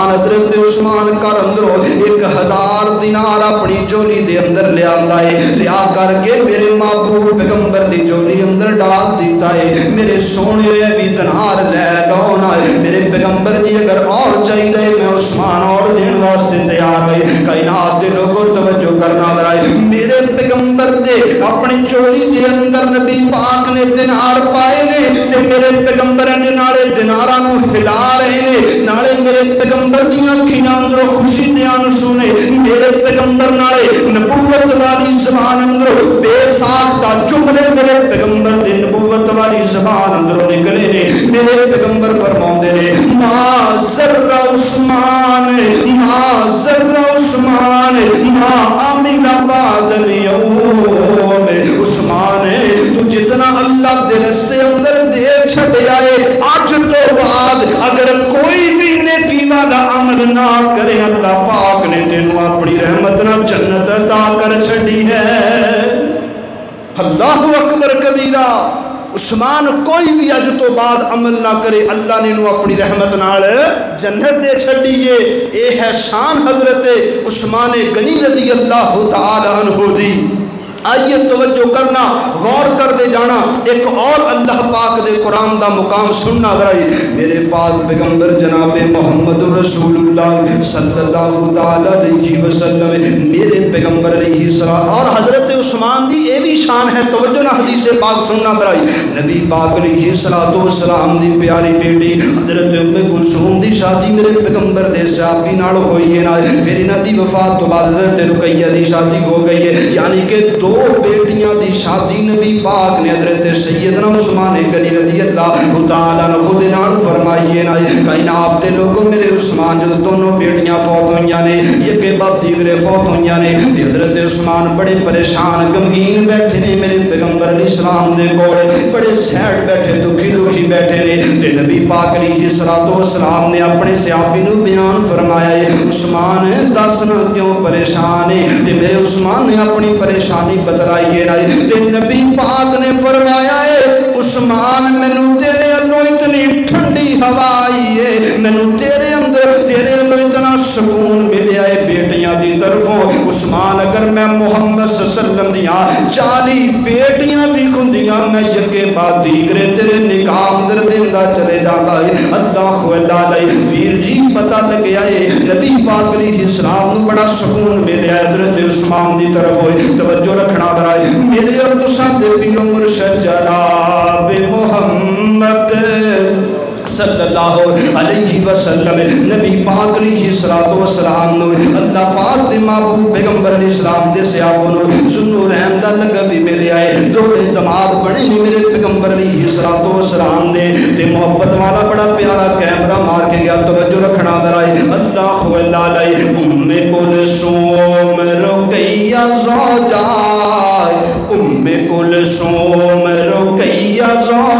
Speaker 1: حضرت عثمان گھر اندروں 1000 دینار اپنی جولی دے اندر لے آندا ہے لیا کر کے میرے محبوب پیغمبر دی جولی اندر ڈال دیتا ہے میرے سونے بھی دینار لے لو نا میرے پیغمبر جی اگر اور چاہیے میں عثمان اور دین واسطے تیار ہے کائنات دے لوگوں توجہ کرنا درائے میرے پیغمبر دے اپنی جولی دے اندر نبی پاک نے دینار پائے نے تے میرے پیغمبر نے نالے دیناراں نو ہلا رہے نے نالے میرے پیغمبر دیاں اکھیاں اندر خوشی دے آنسو نے میرے پیغمبر نالے نبوت والی زبان اندر بے ساختہ جملے میرے پیغمبر دی نبوت والی زبان اندر نکلے نے میرے پیغمبر فرماؤندے نے ما ذر عثمان ما عمل بعد اليوم عثمان تو جتنا اللہ دے رستے اندر دے چھڑیا ہے آج تو بعد اگر کوئی بھی نیکی والا عمل نہ کرے اللہ پاک نے تینوں اپنی رحمت نہ جنت عطا کر چھڑی ہے اللہ اکبر کبیرہ عثمان کوئی بھی اج تو بعد عمل نہ کرے اللہ نے انہوں اپنی رحمت نال جنت دے چھڑیے اے ہے شان حضرت عثمان غنی رضی اللہ تعالی عنہ دی آئیے توجہ کرنا غور کر دے جانا ایک اور اللہ پاک دے قرآن دا مقام سننا درائی میرے پاک پیغمبر جناب محمد رسول اللہ صلی اللہ علیہ وسلم میرے پیغمبر علیہ السلام اور حضرت عثمان دی اے بھی شان ہے توجہ نہ حدیث پاک سننا درائی نبی پاک علیہ السلام دی پیاری بیٹی حضرت ام کلثوم دی شادی میرے پیغمبر دے صحابی نال ہوئی ہے نا پھر انہاں دی وفات تو بعد حضرت رقیہ دی شادی ہو گئی ہے یعنی کہ دو بیٹیاں دی شادی نبی پاک نے حضرت سیدنا عثمان غنی رضی اللہ تعالیٰ عنہ دے نال فرمائی ہے کائنات دے لوگوں میرے عثمان جو دونوں بیٹیاں فوت ہوئیاں نے یہ کے بعد دیگرے فوت ہوئیاں نے حضرت عثمان بڑے پریشان غمگین بیٹھے نے میرے پیغمبر علیہ السلام دے کول بڑے سیڈ بیٹھے دکھی بیٹھے نے تے نبی پاک علیہ السلام نے اپنے صحابی نو بیان فرمایا ہے عثمان دس نہ کیوں پریشان ہے تے میرے عثمان نے اپنی پریشانی بتلائیے رہے تے نبی پاک نے فرمایا ہے عثمان مینوں تیرے اندر اتنی ٹھنڈی ہوا آئی ہے مینوں تیرے اندر تیرے اندر اتنا سکون ملیا ہے بیٹیاں دی طرفوں عثمان اگر میں محمد صلی اللہ علیہ وسلم دیاں 40 بیٹیاں بھی کھندیاں میں یکے بعد دیگرے تیرے نکاح اندر دیندا چلے جاتا ہے اللہ علیہ ویر جی پتہ لگ گیا ہے نبی پاک علیہ السلام نو بڑا سکون ملیا ہے حضرت عثمان دی طرف ہوئے توجہ رکھنا برائے میرے اور تساں دے پیو مرشد جناب محمد صلی اللہ علیہ وسلم نبی پاک علیہ السلام نو اللہ پاک دے محبوب پیغمبر علیہ السلام دے صحابہ نو ذو رحم دا لقب بھی ملیا ہے دوڑے دماد بڑے نہیں میرے پیغمبر علیہ السلام دے تے محبت والا بڑا پیارا کیمرہ مار کے گیا توجہ رکھنا درائے اللہ علیہ ام کلثوم رقیہ زوجہ ام کلثوم رقیہ زوجہ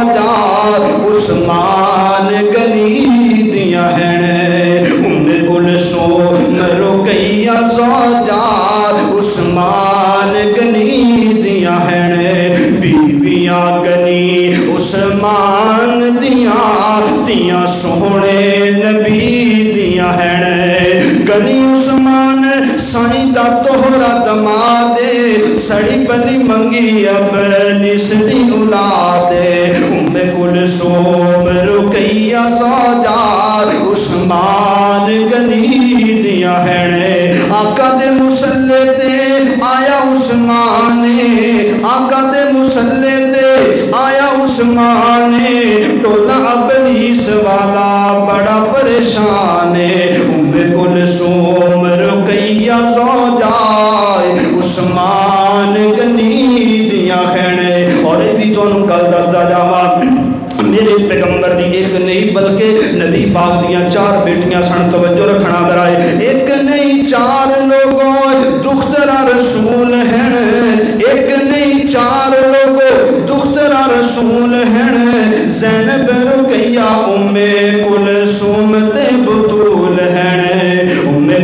Speaker 1: سونے نبی دیاں ہیں گنی عثمان سائیں دا توہرا دماد سڑی بلی منگی اپنی سدی اولاد کلثوم رقیہ زوجات عثمان گنی دیاں ہیں آقا دے مسلے تے آیا عثمان آقا دے مسلے تے آیا عثمان ٹولا ابلیس والا بڑا پریشان کلثوم رقیہ زوجات عثمان گنی دیاں ہیں اور بھی تو انہوں کل دستا جاوا میرے پیغمبر دی ایک نہیں بلکہ نبی پاک دیاں 4 بیٹیاں سن توجہ رکھنا درائے ایک نہیں 4 لوگوں دخترہ رسول ہیں ایک نہیں 4 لوگوں دخترہ رسول ہیں زینب رقیہ کلثوم تے بطول ہیں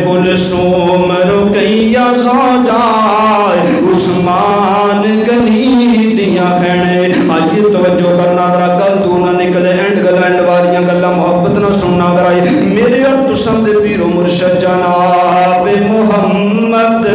Speaker 1: کلثوم رقیہ زوجات عثمان گنی دیاں ہیں آج یہ توجہ کرنا درا کل تو نہ نکلے اینڈ والیاں گلا محبت نہ سننا درائی میرے اور تسم دے پیر و مرشد جناب محمد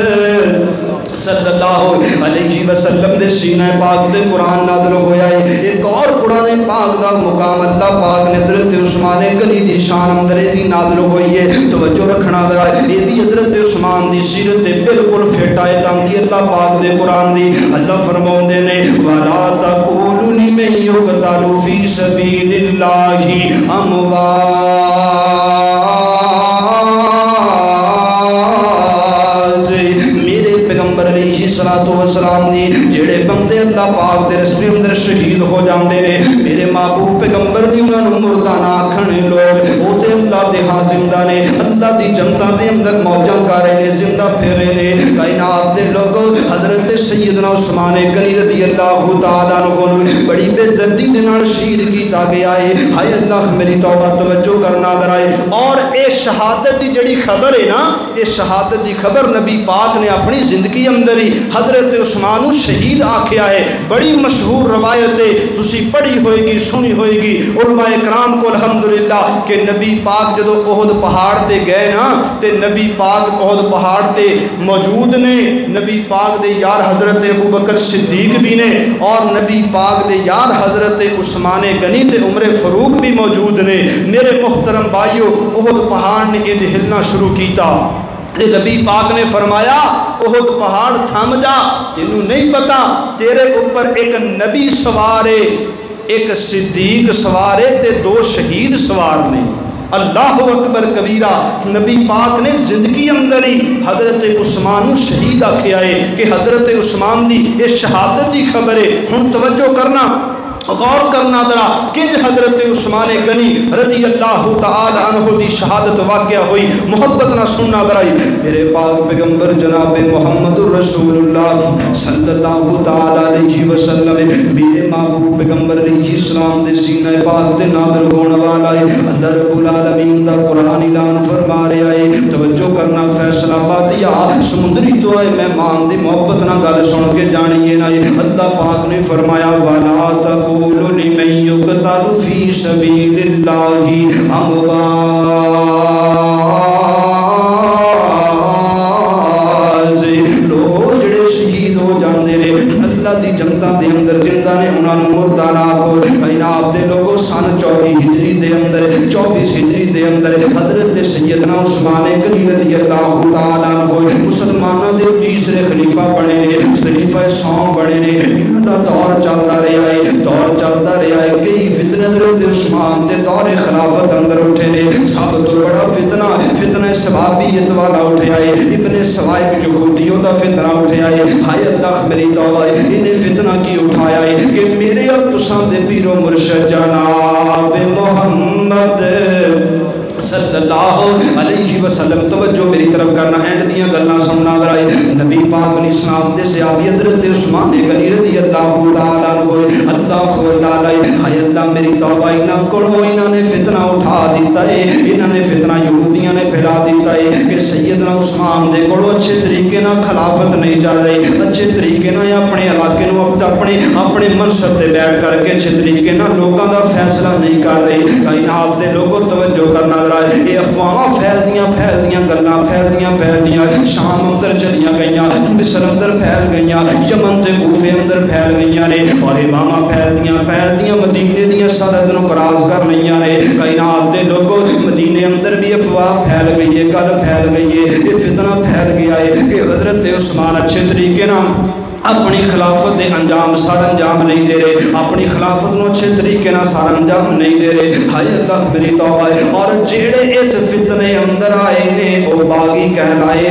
Speaker 1: صلی اللہ علیہ وسلم دے سینہ پاک دے قرآن نازل ہویا ہے ایک اور قرآن پاک دا مقام اللہ پاک نے حضرت عثمان غنی دی شان اندر بھی نازل ہوئی ہے توجہ رکھنا ذرا یہ بھی حضرت عثمان دی سیرت بالکل فٹ آیت آندی اللہ پاک دے قرآن دی اللہ فرماؤندے نے وَلَا تَقُولُ لِمَن يُقْتَلُ فِي سَبِيلِ اللَّهِ أَمْوَاتٌ والسلام دی جڑے بندے اللہ پاک دے رستے اندر شہید ہو جاندے نے میرے محبوب پیغمبر دی انہاں نوں مردہ نہ آکھنے لوگ او تے اللہ دے ہاں زندہ نے اللہ دی جنتاں دے اندر موجاں کر رہے نے زندہ پھر رہے نے کائنات دے لوگ حضرت سیدنا عثمان غنی رضی اللہ تعالی عنہ بڑی بے دردی دے نال شہید کیتا گیا ہے ہائے اللہ میری توبہ توجہ کرنا ذرا اور اے شہادت دی جڑی خبر ہے نا اے شہادت دی خبر نبی پاک نے اپنی زندگی اندر ہی حضرت عثمان شہید آکھیا ہے بڑی مشہور روایت ہے تسی پڑھی ہوئے گی سنی ہوئے گی علماء اکرام کو الحمدللہ کہ نبی پاک جدو احد پہاڑ تے گئے نا تے نبی پاک احد پہاڑ تے موجود نے نبی پاک دے یار حضرت ابو بکر صدیق بھی نے اور نبی پاک دے یار حضرت عثمان غنی تے عمر فاروق بھی موجود نے میرے محترم بھائیو احد پہاڑ نے یہ ہلنا شروع کیتا نبی پاک نے فرمایا احد پہاڑ تھم جا تینوں نہیں پتا تیرے اوپر ایک نبی سوارے ایک صدیق سوارے تے 2 شہید سوار نے اللہ اکبر کبیرہ نبی پاک نے زندگی اندر ہی حضرت عثمان شہید آکھیا ہے کہ حضرت عثمان دی یہ شہادت دی خبر ہے ہن توجہ کرنا غور کرنا درا کہ حضرت عثمان غنی رضی اللہ تعالی عنہ دی شہادت واقعہ ہوئی محبت نہ سننا درائی میرے پاک پیغمبر جناب محمد رسول اللہ صلی اللہ تعالی علیہ وسلم میرے محبوب پیغمبر علیہ السلام دے سینہ پاک دے نازل ہونے والا ہے اللہ رب العالمین دا قرآن اعلان فرما رہا ہے توجہ کرنا فیصلہ بادیا سمندری تو ہے مہمان دی محبت نہ گل سن کے جانیے نا اللہ پاک نے فرمایا وَلَا تَقُولُ لمن يقتل في سبيل الله لوگ جڑے شہید ہو جاندے نے اللہ دی جنتاں دے اندر زندہ نے انہاں نوں مردہ نہ آکھو جناب دے لوگوں سن 24 ہجری دے اندر 24 ہجری دے اندر حضرت سیدنا عثمان غنی رضی اللہ تعالی عنہ مسلمانوں دے تیسرے خلیفہ بنے نے خلیفہ سوم بنے نے انہاں دا دور چلدا رہا ہے کئی فتنے حضرت عثمان دے دور خلافت اندر اٹھے نے سب تو بڑا فتنہ سبابیت والا اٹھیا ہے ابن سوائب یہودیوں دا فتنہ اٹھیا ہے ہائے اللہ میری توبہ انہیں فتنہ کی اٹھایا ہے کہ میرے اور تساں دے پیر و مرشد جناب محمد صلی اللہ علیہ وسلم. توجہ میری طرف کرنا, اینڈ دیاں گلاں سننا ذرا. نبی پاک علیہ السلام دے صحابی حضرت عثمان غنی رضی اللہ تعالیٰ عنہ اللہ تعالی ہائے اللہ میری توبہ انہاں کولوں انہاں نے فتنہ اٹھا دیتا ہے, انہاں نے فتنہ یہودیاں نے پھیلا دیتا ہے کہ سیدنا عثمان دے کولوں اچھے طریقے نال خلافت نہیں چل رہی, اچھے طریقے نال اپنے علاقے نو اپنے منصب تے بیٹھ کر کے اچھے طریقے نال لوگاں دا فیصلہ نہیں کر رہی. کائنات دے لوگوں توجہ کرنا ذرا. یہ افواہاں پھیلدیاں گلاں پھیلدیاں شام اندر چلیاں گئیاں, مصر اندر پھیل گئیاں, یمن تے کوفے اندر پھیل گئیاں نے, اور اماماں پھیلدیاں مدینے دیاں سرحد نو کراس کر لئیاں نے. کائنات دے لوگوں مدینے اندر بھی افواہ پھیل گئی ہے, گل پھیل گئی ہے, یہ فتنہ پھیل گیا ہے کہ حضرت عثمان اچھے طریقے نال اپنی خلافت دے انجام سار انجام نہیں دے رہے, اپنی خلافت نو اچھے طریقے نال سار انجام نہیں دے رہے. ہائے اللہ میری توبہ ہے. اور جڑے اس فتنے اندر آئے نے وہ باغی کہلائے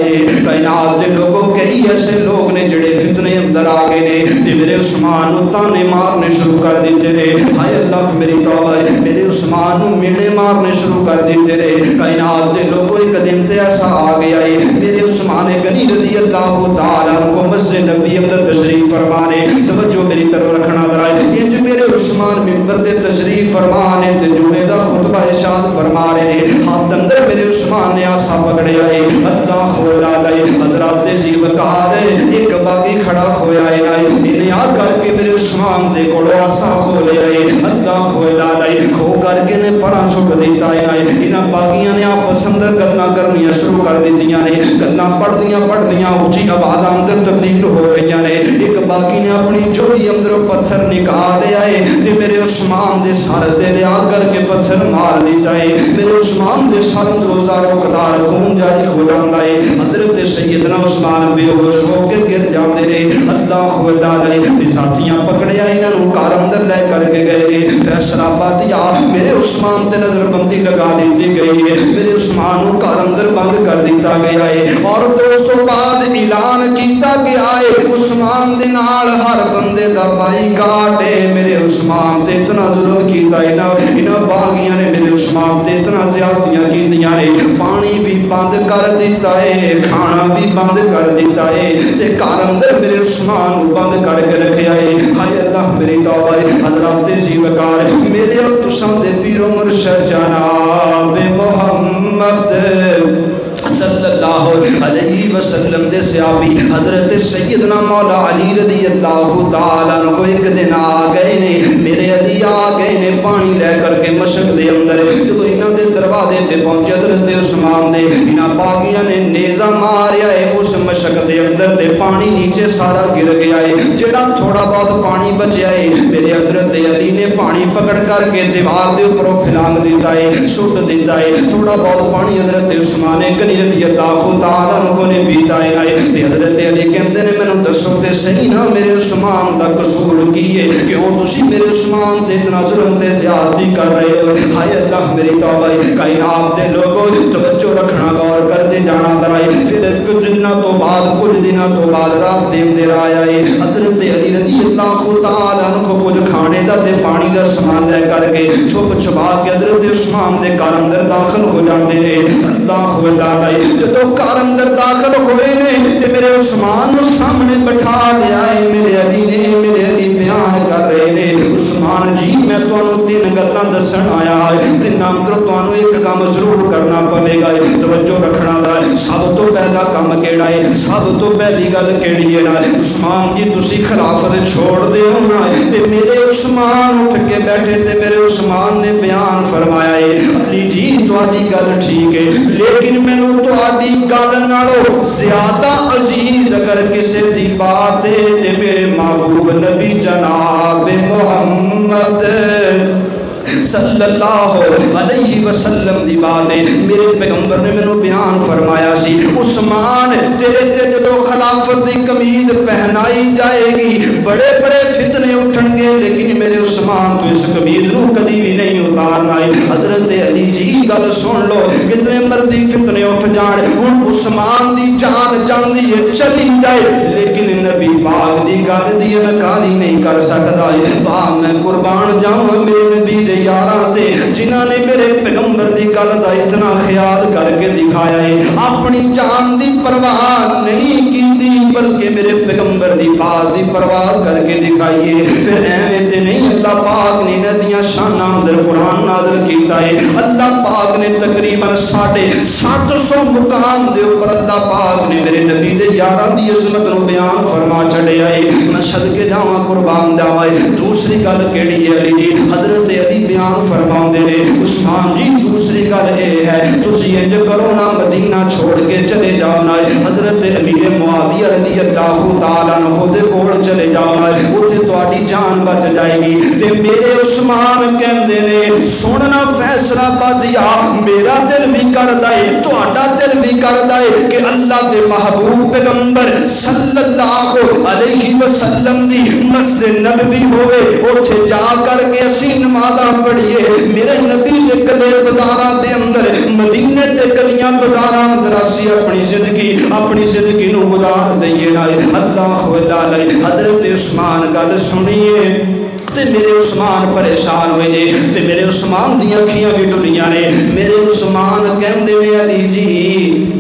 Speaker 1: نے. کائنات دے لوگوں کئی ایسے لوگ نے جڑے فتنے اندر آ گئے نے تے میرے عثمان نو تانے مارنے شروع کر دیتے نے. ہائے اللہ میری توبہ ہے. میرے عثمان نو مینے مارنے شروع کر دیتے نے. کائنات دے لوگوں ایک دن تے ایسا آ گیا ہے میرے عثمان غنی رضی اللہ تعالی کو مسجد نبی اندر تشریف فرمانے. توجہ میری طرف رکھنا ذرا. یہ جو میرے عثمان منبر تے تشریف فرمانے تے جمعے دا خطبہ ارشاد فرما رہے ہیں, ہاتھ اندر میرے عثمان نے آسا پکڑے آئے. اللہ خولا لائے حضرات جی وقار ایک باغی کھڑا ہویا ہے نائے, انہیں آ کر کے میرے عثمان دے کوڑو آسا کھولے آئے. اللہ خولا لائے کھو کر کے نے پڑھا چھوٹ دیتا ہے نائے. انہاں باغیاں نے آپس اندر گلاں کرنیاں شروع کر دیتیاں نے, گلاں پڑھ دیاں اونچی آواز اندر تبدیل ہو گئی نے. ایک باقی نے اپنی جوڑی اندر پتھر نکال لیا ہے تے میرے عثمان دے سر تے لیا کر کے پتھر مار دیتا ہے. میرے عثمان دے سر روزاروں قطار خون جاری ہو جاتا ہے. حضرت سیدنا عثمان بے ہوش ہو کے گر جاندے نے. اللہ تعالی تے ساتھیاں پکڑیا انہاں نوں کار اندر لے کر کے گئے. فیصلہ پاتیا میرے عثمان تے نظر بندی لگا دیتی گئی ہے. میرے عثمان نوں کار اندر بند کر دیتا گیا ہے. اور دوستوں بعد اعلان کیتا گیا ہے عثمان دے نال ہر بندے دا بائی کاٹ ہے. میرے عثمان تے اتنا ظلم کیتا ہے انہاں باغیاں نے میرے عثمان تے اتنا زیادتیاں کیتیاں نے. پانی بھی بند کر دیتا ہے, کھانا بھی بند کر دیتا ہے تے گھر اندر میرے عثمان کو بند کر کے رکھیا ہے. ہائے اللہ میری توبہ ہے. حضرات جی وقار میرے اور تساں دے پیر و مرشد جناب محمد صلی اللہ علیہ وسلم دے صحابی حضرت سیدنا مولا علی رضی اللہ تعالیٰ عنہ ایک دن آ گئے نے. میرے علی آ گئے نے پانی لے کر کے مشک دے اندر. جب انہاں دے دروازے تے پہنچے حضرت عثمان دے انہاں باغیاں نے نیزہ ماریا ہے. اس مشک دے اندر تے پانی نیچے سارا گر گیا ہے. جڑا تھوڑا بہت پانی بچیا ہے میرے حضرت علی نے پانی پکڑ کر کے دیوار دے اوپروں پھلانگ دیتا ہے, سٹ دیتا ہے. تھوڑا بہت پانی حضرت عثمان غنی رضی اللہ تعالیٰ عنہ نے پیتا ہے. حضرت علی کہندے نے مینوں دسو تے صحیح نا میرے عثمان دا قصور کی ہے, کیوں تسی میرے عثمان تے اتنا ظلم تے زیادتی کر رہے ہو. ہائے اللہ میری توبہ ہے. کائنات دے لوگوں توجہ رکھنا غور کرتے جانا درائی. پھر کچھ دنوں تو بعد رات دے اندر آیا ہے. حضرت علی رضی اللہ تعالیٰ عنہ کچھ کھانے دا تے پانی دا سامان لے کر کے چھپ چھپا کے حضرت عثمان دے گھر اندر داخل ہو جاتے ہیں. اللہ تعالی جدو گھر اندر داخل ہوئے نے تے میرے عثمان نو سامنے بٹھا لیا ہے. میرے علی بیان کر رہے نے عثمان جی میں تانوں تین گلاں دسن آیا ہے تے نام تو تانوں ایک کام ضرور کرنا پوے گا. توجہ رکھنا دا سب تو پہلا کام کیڑا ہے, سب تو پہلی گل کیڑی ہے نا عثمان جی تسی خلافت چھوڑ دے ہو نا. تے میرے عثمان اٹھ کے بیٹھے تے میرے عثمان نے بیان فرمایا ہے علی جی تہاڈی گل ٹھیک ہے لیکن مینوں تہاڈی گل نالوں زیادہ عزیز اگر کسے دی بات ہے تے میرے محبوب نبی جناب محمد صلی اللہ علیہ وسلم دی بات ہے. میرے پیغمبر نے مینوں بیان فرمایا سی عثمان تیرے تے جدو خلافت دی قمید پہنائی جائے گی بڑے بڑے فتنے اٹھن گے لیکن میرے عثمان تو اس قمید نو کبھی بھی نہیں اتارنا ہے. حضرت علی جی گل سن لو کتنے مرضی فتنے اٹھ جان ہن عثمان دی جان جاندی ہے چلی جائے لیکن نبی پاک دی گل دی انکاری نہیں کر سکدا ہے باہ میں قربان جاواں میرے نبی دے یاراں تے جنہاں نے میرے پیغمبر دی گل دا اتنا خیال کر کے دکھایا ہے اپنی جان دی پرواہ نہیں کیتی بلکہ میرے پیغمبر دی بات دی پرواہ کر کے دکھائیے پھر ایویں تے نہیں اللہ پاک نے ندیاں شاناں اندر قرآن نازل کیتا ہے اللہ پاک نے تقریباً 750 مقام دے اوپر اللہ پاک نے میرے نبی دے یاراں دی عظمت نو بیان فرما چھڑیا ہے میں صدقے جاواں قربان جاواں دوسری گل کیڑی ہے علی حضرت علی بیان فرماندے نے عثمان جی دوسری گل اے ہے تسی انج کرو نا مدینہ چھوڑ کے چلے جاؤ نا حضرت امیر معاویہ رضی اللہ تعالی عنہ دے کول چلے جاؤ نا اوتھے تہاڈی جان بچ جائے گی تے میرے عثمان کہندے نے سننا فیصلہ بدیا میرا دل بھی کردا ہے تہاڈا دل بھی کردا ہے کہ اللہ دے محبوب پیغمبر صلی اللہ علیہ وسلم دی مسجد نبوی ہوئے اوتھے جا کر کے اسی نمازاں پڑھیے میرے نبی دے گلے بازاراں دے اندر مدینے دے گلیاں بازاراں اندر اسی اپنی زندگی نو گزار دئیے نا اللہ واللہ حضرت عثمان گل سنیے تے میرے عثمان پریشان ہوئے نے تے میرے عثمان دی اکھیاں بھی ڈلیاں نے میرے عثمان کہندے نے علی جی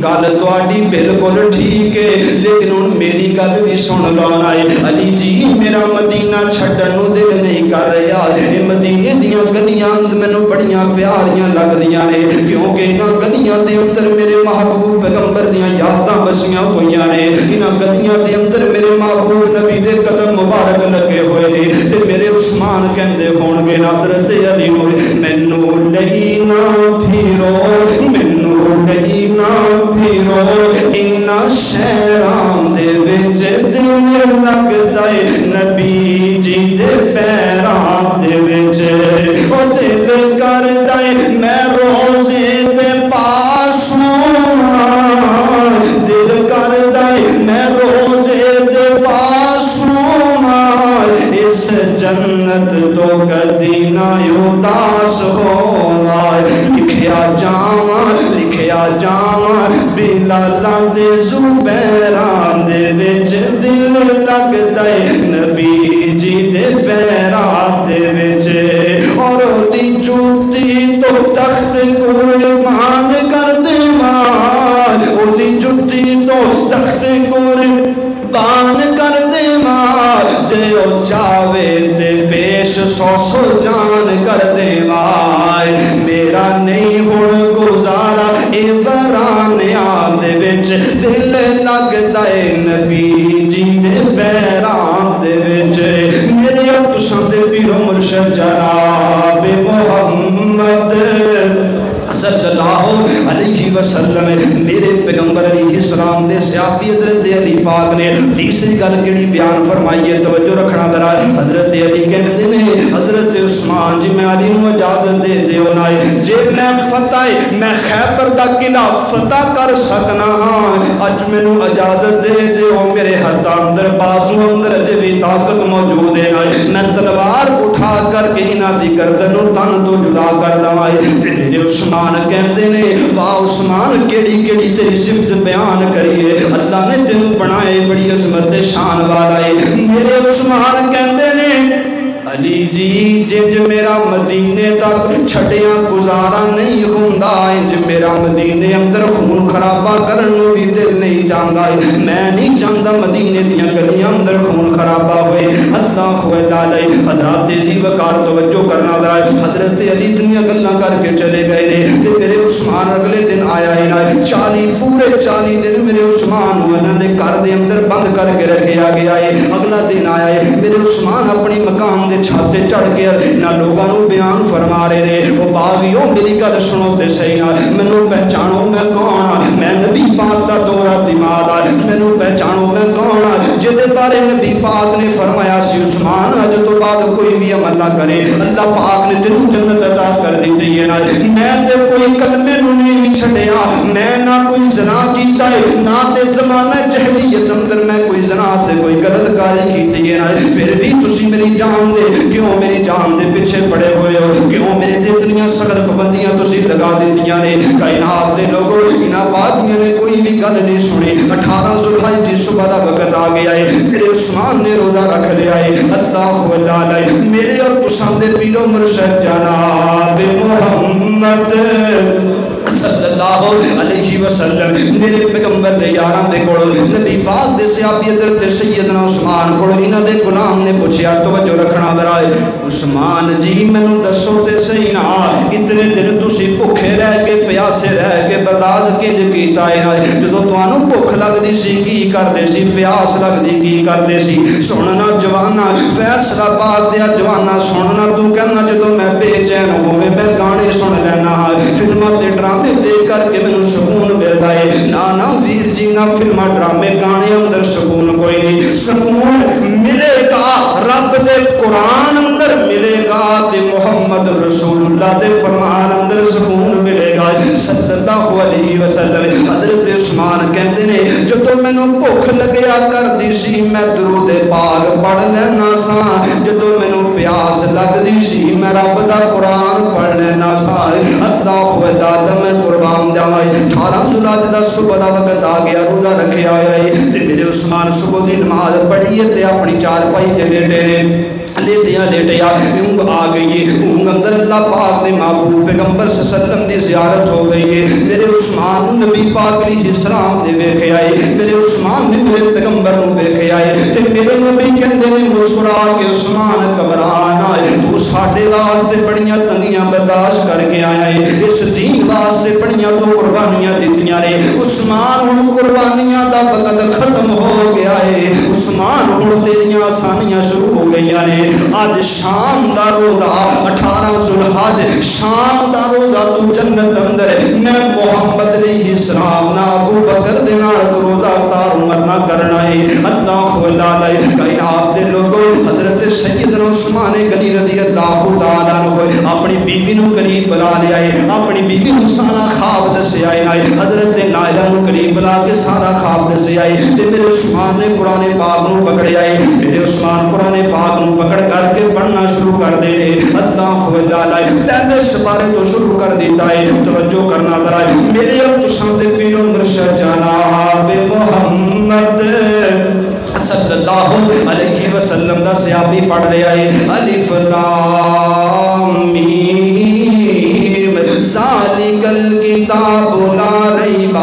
Speaker 1: گل تہاڈی بالکل ٹھیک ہے لیکن ہن میری گل بھی سن لو نا علی جی میرا مدینہ چھڈن نو دل نہیں کر رہا اے مدینے دیاں گلیاں مینوں بڑیاں پیاریاں لگدیاں نے کیونکہ انہاں گلیاں دے اندر میرے محبوب پیغمبر دیاں یاداں بسیاں ہوئیاں نے انہاں گلیاں دے اندر میرے محبوب نبی دے قدم مبارک لگے ہوئے نے تے میرے عثمان کہندے ہون گے حضرت علی نو مینوں لئی نہ پھرو مینوں لئی نہ پھرو انہاں شہراں دے وچ دل لگدا اے نبی جی دے پیراں دے وچ او دل کردا اے میں روزے دے پاس ہوواں دل کردا اے میں روزے دے پاس ہوواں اس جنت تو کدی نہ اداس ہوواں لکھیا جاواں بلالاں دے زبیراں دے وچ دل لگدا اے نبی جی دے پیراں دے وچ اور دی جوتی تو تخت قربان کر دیواں او دی جوتی تو تخت قربان کر دیواں جے او چاہے تے پیش 100 جان کر دیواں میرا نہیں ہن گزارا اے ورانیاں دے وچ دل لگدا اے نبی جی دے پیراں دے وچ میرے تساں دے پیر مرشد جناب محمد صلی اللہ علیہ وسلم میرے پیغمبر علیہ السلام دے صحابی حضرت علی پاک نے تیسری گل کیڑی بیان فرمائی ہے توجہ رکھنا ذرا حضرت علی کہندے نے حضرت عثمان جی میں علی نو اجازت دے دیو نا جے میں میں خیبر دا قلعہ فتح کر سکنا ہاں اج مینوں اجازت دے دیو میرے ہاتھ اندر بازو اندر اجے بھی طاقت موجود ہے میں تلوار اٹھا کر کے انہاں دی گردن نو تن تو جدا کر دواں تے میرے عثمان کہندے نے واہ عثمان کیڑی کیڑی تیری صفت بیان کریے اللہ نے تینوں بنائے بڑی عظمت شان والا ہے میرے عثمان کہندے نے علی جی جنج میرا مدینے تک چھڑیاں گزارا نہیں ہوندا انج میرا مدینے اندر خون خرابہ کرن نو بھی دل نہیں چاہندا میں نہیں چاہندا مدینے دیاں گلیاں اندر خون خرابہ ہوئے اللہ علیہ حضرات دی وقار توجہ کرنا دا حضرت علی دنیا گلاں کر کے چلے گئے نے تے میرے عثمان اگلے دن آیا ہے نا 40 پورے 40 دن میرے عثمان انہاں دے گھر دے اندر بند کر کے رکھیا گیا ہے اگلا دن آیا ہے میرے عثمان اپنی مقام دے چھاتے چڑھ کے نہ لوگاں نو بیان فرما رہے نے او باغیو میری گل سنو تے صحیح نہ مینوں پہچانو میں کون ہاں میں نبی پاک دا دورہ دماغ آ مینوں پہچانو میں کون ہاں جے بارے نبی پاک نے فرمایا سی عثمان اج تو بعد کوئی بھی عمل نہ کرے اللہ پاک نے تینوں جنت عطا کر دتی ہے نا میں تے کوئی کلمے نو نہیں چھڈیا میں نہ کوئی زنا کیتا ہے نہ تے زمانہ جہلیت اندر میں کوئی زنا تے کوئی غلط کاری کیتی ہے نا پھر بھی تسی میری جان دے کیوں میری جان دے پیچھے پڑے ہوئے ہو کیوں میرے تے اتنی سخت پابندیاں تسی لگا دیتیاں گل نہیں سنی 18 ذوالحج دی صبح دا وقت آ گیا ہے میرے عثمان نے روزہ رکھ لیا ہے اللہ اللہ میرے اور تساں دے پیر و مرشد جناب محمد صلی اللہ علیہ وسلم میرے پیغمبر دے یاراں دے کول نبی پاک دے صحابی حضرت سیدنا عثمان کول انہاں دے غلام نے پوچھیا توجہ رکھنا ذرا عثمان جی مینوں دسو تے صحیح نا اتنے دن تسی بھوکے رہ کے پیاسے رہ کے برداشت کنج کیتا ہے جدوں تانوں بھوک لگدی سی کی کردے سی پیاس لگدی کی کردے سی سننا جوانا فیصلہ آباد دیا جوانا سننا تو کہنا جدوں میں بے چین ہوویں میں گانے سن لینا فلماں تے ڈرامے دیکھ کر کے مینوں سکون ملدا ہے نا ویر جی نا فلماں ڈرامے گانے اندر سکون کوئی نہیں سکون ملے گا رب دے قرآن اندر ملے گا تے محمد رسول اللہ دے فرمان اندر سکون ملے گا صلی اللہ علیہ وسلم حضرت عثمان کہندے نے جدوں مینوں بھوک لگیا کردی سی میں درود پاک پڑھ لینا سا جدوں مینوں پیاس لگدی سی میں رب دا قرآن پڑھ لینا سا اللہ تعالی میں قربان جاواں 18 ذوالحج دا صبح دا وقت آ گیا روزہ رکھیا ہویا ہے تے میرے عثمان صبح دی نماز پڑھی تے اپنی چارپائی تے لیٹے نے لیٹیا اونگ آ گئی ہے اونگ اندر اللہ پاک نے محبوب پیغمبر صلی اللہ علیہ وسلم دی زیارت ہو گئی ہے میرے عثمان نبی پاک علیہ السلام نے ویکھیا ہے میرے عثمان نے میرے پیغمبر نوں ویکھیا ہے تے میرے نبی کہندے نے مسکرا کے عثمان گھبرا نہ تو ساڈے واسطے بڑیاں تنگیاں برداشت کر کے آیا ہے اس دین واسطے بڑیاں تو قربانیاں دتیاں نے عثمان ہن قربانیاں دا وقت ختم ہو گیا ہے عثمان ہن تیریاں آسانیاں شروع ہو گئیاں نے آج شام دا روزہ 18 ذوالحج شام دا روزہ تو جنت اندر میں محمد علیہ السلام نا ابو بکر دے نال روزہ افطار عمر نہ کرنا ہے اللہ اللہ کائنات دے لوگوں حضرت سیدنا عثمان غنی رضی اللہ تعالی عنہ اپنی بیوی نوں قریب بلا لیا ہے اپنی بیوی نوں سارا خواب دسیا ہے حضرت نائلہ نوں قریب بلا کے سارا خواب دسیا ہے تے میرے عثمان نے قرآن پاک نوں پکڑیا ہے میرے عثمان قرآن پاک نوں پکڑ کر کے پڑھنا شروع کر دے اللہ اللہ پہلے سپارے تو شروع کر دیتا ہے توجہ کرنا ذرا میرے اور تساں دے پیر و مرشد جناب محمد صلی اللہ علیہ وسلم دا صحابی پڑھ رہا ہے الف لام میم ذالک الکتاب لا ریب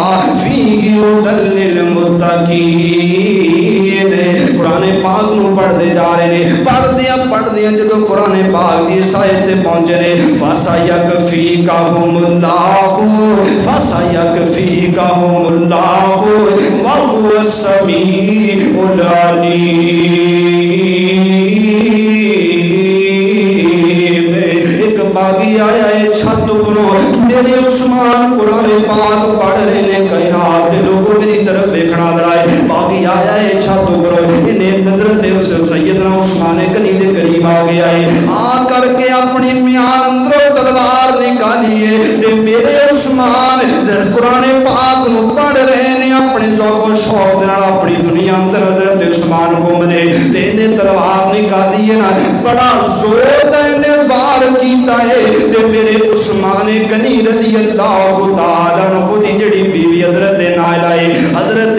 Speaker 1: فیہ ھدی للمتقین قرآن پاک نو پڑھ دے جا رہے ہیں پڑھ دیا جدو قرآن پاک دی سائے تے پہنچے نے فَسَيَكْفِيكَهُمُ اللَّهُ فَسَيَكْفِيكَهُمُ اللَّهُ وَهُوَ السَّمِيعُ الْعَلِيمُ ایک باغی آیا ہے چھت پر میرے عثمان قرآن پاک پڑھ رہے ہیں کائنات دے لوگوں میری طرف دیکھنا ذرا ہے باغی آیا ہے چھت پر انہیں نظر دے اس سیدنا عثمان غنی دے قریب آ گیا ہے آ کر کے اپنی میان اندروں تلوار نکالیے تے میرے عثمان قرآن پاک نو پڑھ رہے ہیں اپنے ذوق و شوق دے نال اپنی دنیا اندر حضرت عثمان گھومنے تے نے تلوار نکالی ہے بڑا زور دے نے وار کیتا ہے تے میرے عثمان غنی رضی اللہ تعالی عنہ دی جڑی بیوی حضرت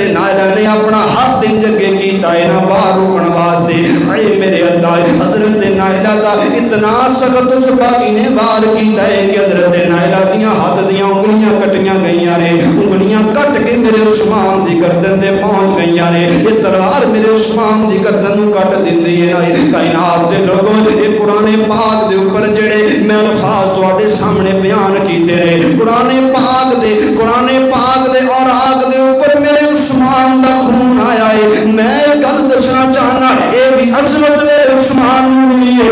Speaker 1: نائلہ نے اپنا ہاتھ جگے کیتا ہے نا وار روکن واسطے اے میرے اللہ حضرت نائلہ دا اتنا سخت اس باغی نے وار کیتا ہے کہ حضرت نائلہ دیاں ہاتھ دیاں انگلیاں کٹیاں گئیاں نے انگلیاں کٹ کے میرے عثمان دی گردن تے پہنچ گئیاں نے یہ تلوار میرے عثمان دی گردن نوں کٹ دیندی ہے کائنات دے لوگوں یہ قرآن پاک دے اوپر جڑے میں الفاظ تواڈے سامنے بیان کیتے نے قرآن پاک دے اور آگ دے اوپر میرے عثمان دا خون آیا ہے میں گل دسنا چاہنا اے بھی عظمت میرے عثمان نوں ملی ہے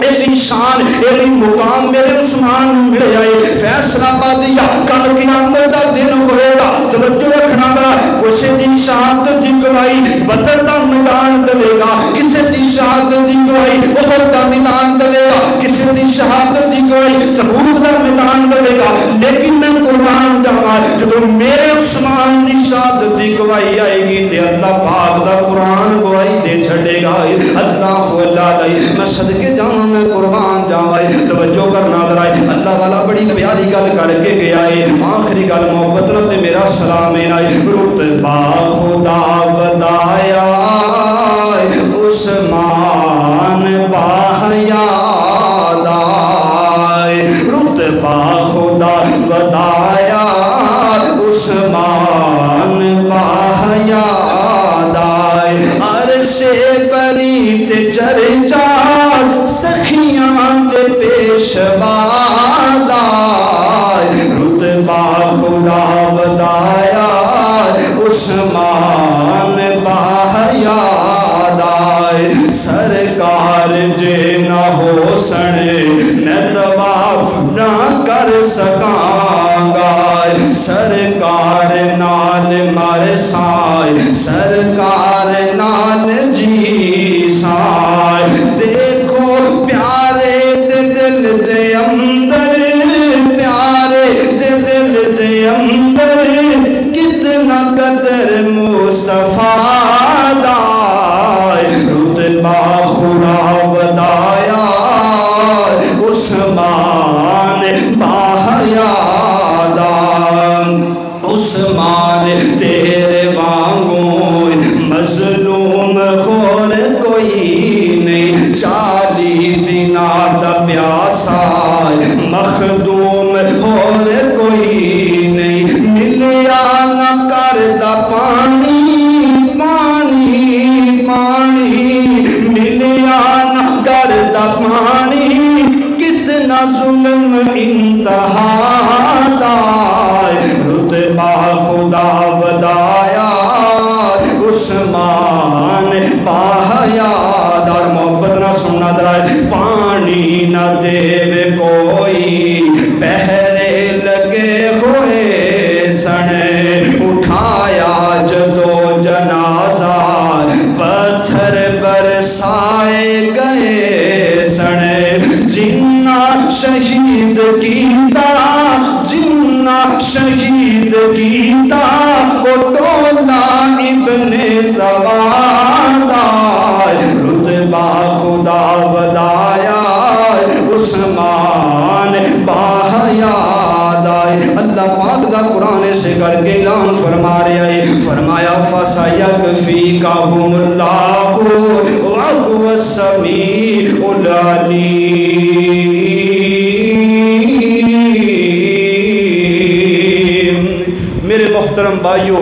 Speaker 1: ایدی شان ایدی مقام میرے عثمان نوں ملیا ہے فیصلہ آبادیہ کل قیامت دا دن ہوئے گا توجہ رکھنا ذرا کسے دی شہادت دی گواہی بدر دا میدان دے گا کسے دی شہادت دی گواہی احد دا میدان دے گا کسے دی شہادت دی گواہی تبوک دا میدان دے گا لیکن میں قربان جاواں جدوں میرے عثمان دی شہادت دی گواہی آئے گی تے اللہ پاک دا قرآن گواہی دے چھڑے گا اللہ اللہ میں صدقے جاواں میں قربان جاواں توجہ کرنا ذرا اللہ والا بڑی پیاری گل کر کے گیا ہے آخری گل محبت نہ تے میرا سلام ہے رتبہ خدا ودایا عثمان باحیاد آئے رتبہ خدا ودایا عثمان باحیاد آئے عرش بری تے چرچا سخیاں دے پیشواد آئے رتبہ خدا ودایا عثمان باحیاد آئے سرکار جے نہ ہو سنے میں طواف نہ کر سکاں گا سرکار نال مر سائے سرکار نال جی سائے دیکھو پیارے دل دے اندر پیارے دل دے اندر کتنا قدر مصطفیٰ دائے رتبہ خدا ودایا عثمان باحیاد عثمان تیرے وانگوں مظلوم خور کوئی نہیں 40 دینار دا پیاسا مخدوم اور کوئی نہیں ملیا نہ کردہ پانی پانی پانی ملیا نہ کردہ پانی کتنا ظلم انتہا دائے رتبہ خدا ودایا عثمان باحیاد اور محبت نہ سننا درائے پانی نہ دے کوئی پہرے لگے ہوئے سنے اٹھایا جدو جنازہ پتھر برسائے گئے سنے جنہ شہید کیتا جنہ شہید کیتا وہ ٹولا ابن زواد آئے رتبہ خدا ودایا عثمان باحیاد آئے اللہ پاک دا قرآن سے کر کے اعلان فرما رہا ہے فرمایا فَسَيَكْفِيكَهُمُ اللَّهُ وَهُوَ السَّمِيعُ العَلِيمُ میرے محترم بھائیو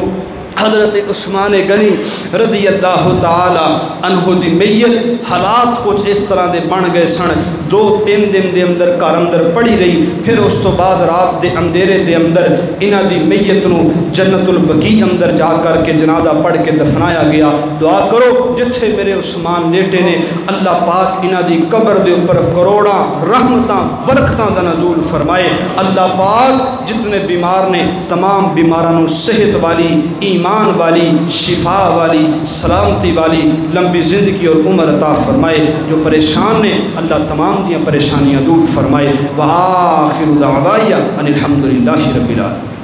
Speaker 1: حضرت عثمان غنی رضی اللہ تعالی عنہ دی میت حالات کچھ اس طرح دے بن گئے سن 2-3 دن دے اندر گھر اندر پڑی رہی پھر اس تو بعد رات دے اندھیرے دے اندر انہاں دی میت نو جنت البقیع اندر جا کر کے جنازہ پڑھ کے دفنایا گیا دعا کرو جتھے میرے عثمان لیٹے نے اللہ پاک انہاں دی قبر دے اوپر کروڑاں رحمتاں برکتاں دا نزول فرمائے اللہ پاک جتنے بیمار نے تمام بیماراں نو صحت والی ایمان والی شفا والی سلامتی والی لمبی زندگی اور عمر عطا فرمائے جو پریشان نے اللہ تمام دیاں پریشانیاں دور فرمائے وآخر دعوایا ان الحمدللہ رب العالمین